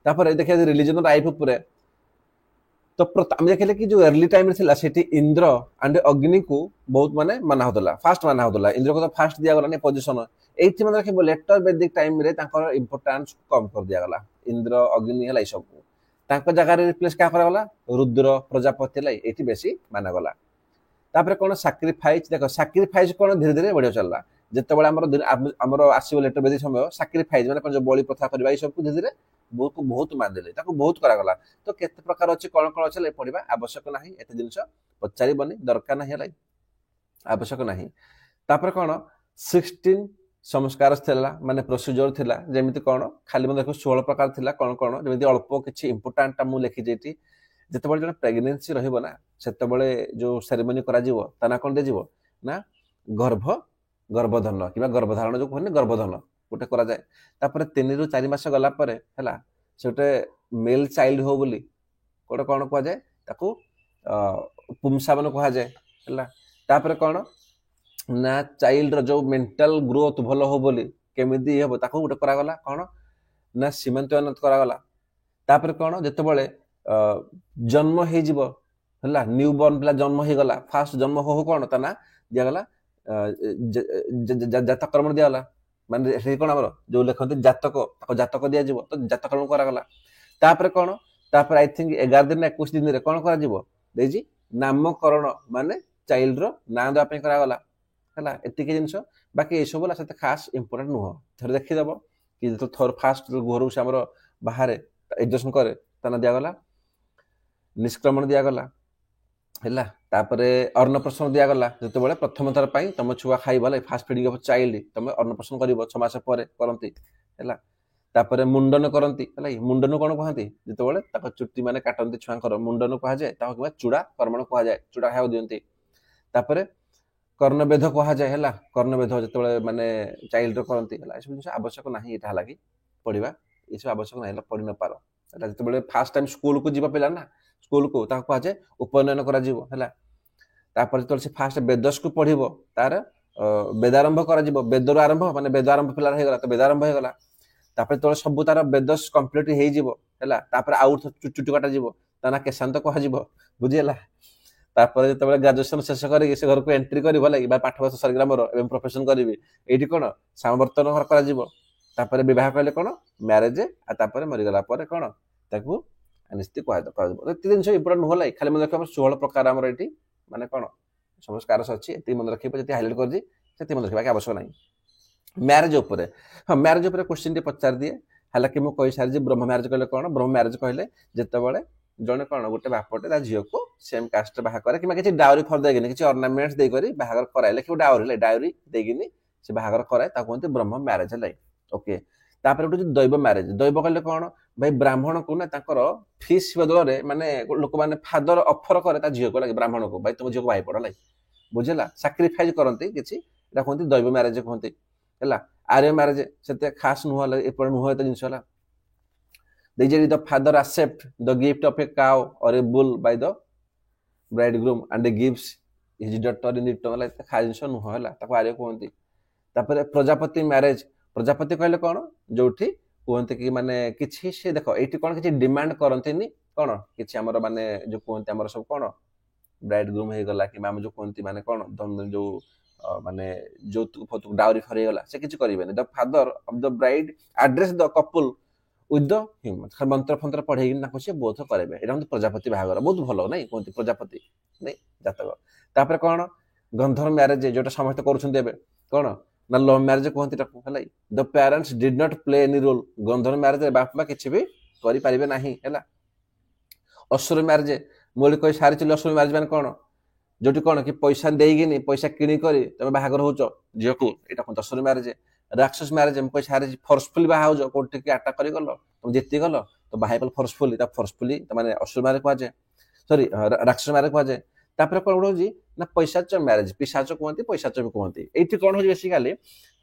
तापर देखिए रिलीजन टाइप ऊपर तो हम देखले कि जो अर्ली टाइम थिला सेठी इंद्र एंड अग्नि को बहुत माने माना होतला फास्ट माना होतला इंद्र को तो फास्ट दिया गला ने पोजीशन एथि मन रखिबो लेटर वैदिक टाइम रे ताकर इंपोर्टेंस कम कर दिया गला इंद्र अग्नि हला सब ताको जगह रे रिप्लेस का करा गला रुद्र प्रजापति लाई एथि बेसी माना गला तापर कोन सैक्रिफाइस देखो सैक्रिफाइस कोन धीरे धीरे बढ़िया चलला जते बळे हमर आसीबो लेटर वैदिक समय सैक्रिफाइस माने कोन जो बलि प्रथा करबा ई सब को धीरे धीरे बहुत मान देले ताको बहुत करा गला तो केते प्रकार अछि कोन अछि पढिबा आवश्यक नाही एते जिंस पचारि बनी दरकार नाही हलाई आवश्यक नाही तापर कोन 16 संस्कार थिला माने प्रोसीजर थिला जेमिति कोन खाली मन देखो 16 प्रकार थिला कोन जेमिति अल्प किछि इंपोर्टेंट मु लिखि जेति जते बळे जने प्रेगनेंसी रहिबो ना सेते बळे जो सेरेमनी करा जीवो तना कोन दे जीवो ना गर्भधारण किबा गर्भधारण जो कहने गर्भधारण गोटे करा जाए तापर 3 रु 4 मास गला परे हला सेटे मेल चाइल्ड हो बोली कोटे कोन कहा जाए ताको पुमसावन कहा जाए हला तापर कोन ना चाइल्ड रो जो मेंटल ग्रोथ भलो हो बोली केमिदी हेबो ताको गोटे करा गला कोन ना सीमंतवन करा गला तापर कोन जते बळे जन्म हे जीवो हला न्यू बॉर्न प्ला जन्म हे गला फास्ट जन्म हो कोन तना दिया गला जातक कर्म दिया गला माने से कोन हमर जो लेखन्ते जातक दिया जीवो तो जातक कर्म करा गला तापर कोन तापर आई थिंक 11 दिन 21 दिन रे कोन करा जीवो देजी नामकरण माने चाइल्ड रो नाम दवा पे करा गला हला एति के जिंस बाकी ए सब ला सते खास इंपोर्टेंट नुह थर देखि दबो कि तो थर फास्ट घरु से हमर बाहर एडजस्ट करे तना दिया गला निष्क्रमण दिया गला हला तापरे अन्नप्राशन दिया गला जते बळे प्रथम थर पई तम छुआ खाइबा फास्ट फीडिंग ऑफ चाइल्ड तम अन्नप्राशन करिवो 6 मास परे करंती हला तापरे मुंडन करंती हला मुंडन कोन कहंती जते बळे ताक चुट्टी माने काटंती छुआ कर मुंडन कहा जाए ताक किबा चूड़ा कर्मण कहा जाए चूड़ा खाव दियंती तापरे कर्णवेध कहा जाए हला कर्णवेध जते बळे माने चाइल्ड रो करंती हला ए सब आवश्यक नाही एटा लागी पढिबा ए सब आवश्यक नाही पढि न पारो हला जते बळे फर्स्ट टाइम स्कूल को जीवा पेला ना स्कूल को ताको कहा जाए उपनयन करा जीवो हला तापर तो से फास्ट वेदस को पढिबो तार वेदारंभ करा जीवो वेदर आरंभ माने वेदारंभ पिलार हे गला तो वेदारंभ हे गला तापर तो सब तार वेदस कंप्लीट हे जीवो हला तापर आउट चुटचुट काटा जीवो तना केशांत कहा जीवो बुझियला तापर जते ग्रेजुएशन शेष करी से घर को एंट्री करी भला बा पाठ वर्ष सरग्राम रो एवं प्रोफेशन करबी एठी कोन समवर्तन घर करा जीवो तापर विवाह कहले कोन मैरिज आ तापर मरि गला पर कोन ताकू अनिश्चित कह एति दिन इंपोर्टेंट होला खाली मन रखिबो 16 प्रकार हमर एठी माने कोन संस्कार अछि एति मन रखिबो जति हाइलाइट कर दी सेति मन रखिबा के आवश्यक नाही मैरिज ऊपर हां मैरिज ऊपर क्वेश्चन टी पचार दिए हालांकि मु कहि सार जे ब्रह्म मैरिज कहले कोन ब्रह्म मैरिज कहले जते बळे जने कोन गोटे बापटे ता झियो को सेम कास्ट बाहा करे कि किछि डाउरी फर देगिनी किछि ऑर्नामेंट्स दे करी बाहागर कराइले कि डाउरी देगिनी से बाहागर कराय ता कोनते ब्रह्म मैरिज लाई ओके तापर उठु दैव मैरिज दैव कहले कोन भाई ब्राह्मण को ना ताकर फीस बदल रे माने लोक माने फादर ऑफर करे ता झियो को लागे ब्राह्मण को भाई तुम झियो को भाई पड़ लाई बुझला सैक्रिफाइस करंती किछि एटा कोनती दैव मैरिज कोनती हला आर्य मैरिज सेते खास नुहला एपर नुह त जिंस हला दे जे the father except the gift of a cow और a bull by the bridegroom and gives his daughter in return like खास जिंस नुह हला ताको आर्य कोनती तापर प्रजापति मैरिज प्रजापति कहले कोन जोठी कहते कि माने किछि से देखो एठी कोन किछि डिमांड करंतिनी कोन किछि हमर माने जो कहते हमर सब कोन ब्राइड ग्रूम हे गला कि माम जो कहती माने कोन जो माने जो फतु डाउरी फरे गला से किछि करिवेनी the father of the bride address the couple with the human मंत्र फंत्र पढेइ ना कोसे बोध करबे एटा हम प्रजापति भागर बहुत भलो नै कहती प्रजापति नै जातक तापर कोन गंधर्व मैरिज जोटा समस्त करूछन देबे कोन ना लव मैरिज कहती ताको हला the parents did not play any role Gandharva marriage बाप मा किछि भी करि परिबे नाही हला असुर मैरिज मोली कोइ सारी चली असुर मैरिज माने कोन जोटी कौन कि पैसा देगी पैसा किणिक तुम बाहागर हो झील को यहाँ दशरी मैरेज राक्षस मैरेज पैसा हारे फोर्सफुली बाहा कौटे आटा कर गल तुम जीति गल तो बाहर फोर्सफुली फोर्सफुली मैंने असुर मैरेज कहुए सॉरी राक्षस मैरेज कहुए तापर कौन हो ना पैसाच मैरेज पिशाच कहते पैसाच भी कहते ये कौन हो बेसिकाली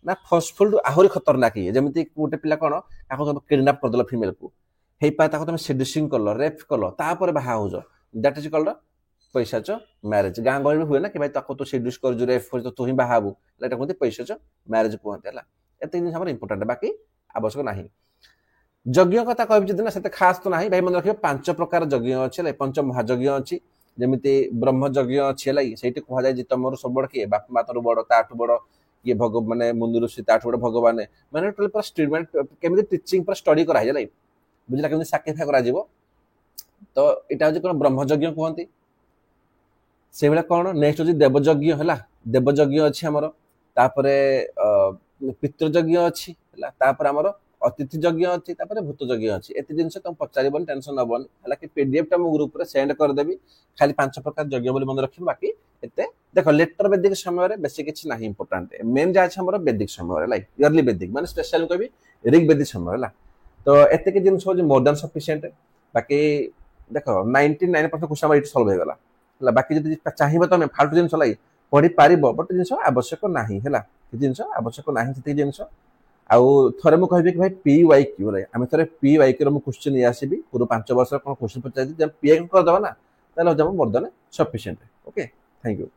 ना फोर्सफुल आहरी खतरनाक ये जमी गोटे पिला कौन तुम किडनाप करदेल फिमेल को हे पाए तुम सेड्यूसिंग कल रेप कल तापर बाहा हो दैट इज कॉल्ड पैसाच मैरेज गाँ गहली हुए ना कि भाई तक तू सेड्यूस कर रेप कर तू ही बाहाबू कहते पैसाच मैरेज कहते हैं एत जिन इंपोर्टाट बाकी आवश्यक ना यज्ञ कथा कह से खास तो ना भाई मन रखिए 5 प्रकार यज्ञ अच्छे पंच महायज्ञ अच्छी जमी ब्रह्म यज्ञ अच्छी है से कहुए तुम सब बड़ किए बाप माता बड़ ताठू बड़ किए भग माने मुनि ऋषि ताठू बड़ भगवान मैंने पूरा स्टेटमेंट केमी टीचिंग पूरा स्टडी कराई बुझला केमी साक्रिफाई कर तो यहाँ हूँ कौन ब्रह्मयज्ञ कहती से भाई कौन नेक्स्ट हूँ देवयज्ञ है देवयज्ञ अच्छी आमर तापर पितृयज्ञ अच्छी आमर अतिथि यज्ञ अच्छी भूत यज्ञ अच्छी एत जिन तुम पचार टेंशन नबन है कि पीडीएफ टा ग्रुप सेंड करदेवी खाली 5 प्रकार यज्ञ बोली मन रख बाकी एत देख लेटर वैदिक समय बेसी किसी ना इंपोर्टाट मेन जहाँ आम वैदिक समय लाइक इयरली वैदिक मैंने स्पेशल कह ऋग वैदिक समय है तो एतिक जिन हूँ मोर देन सफिशिएंट बाकी देख 99% क्वेश्चन ये सल्व हो गला बाकी जब चाहिए तुम फाल्तु जिन लाई पढ़ी पार बट जिन आवश्यक ना है जिन आवश्यक ना से जिन आउ थे मुझे कहि कि भाई PYQ आम थे PYQ क्वेश्चन आसबि पूरा 5 वर्ष कौन क्वेश्चन पचार PYQ करदे ना more than sufficient okay thank you.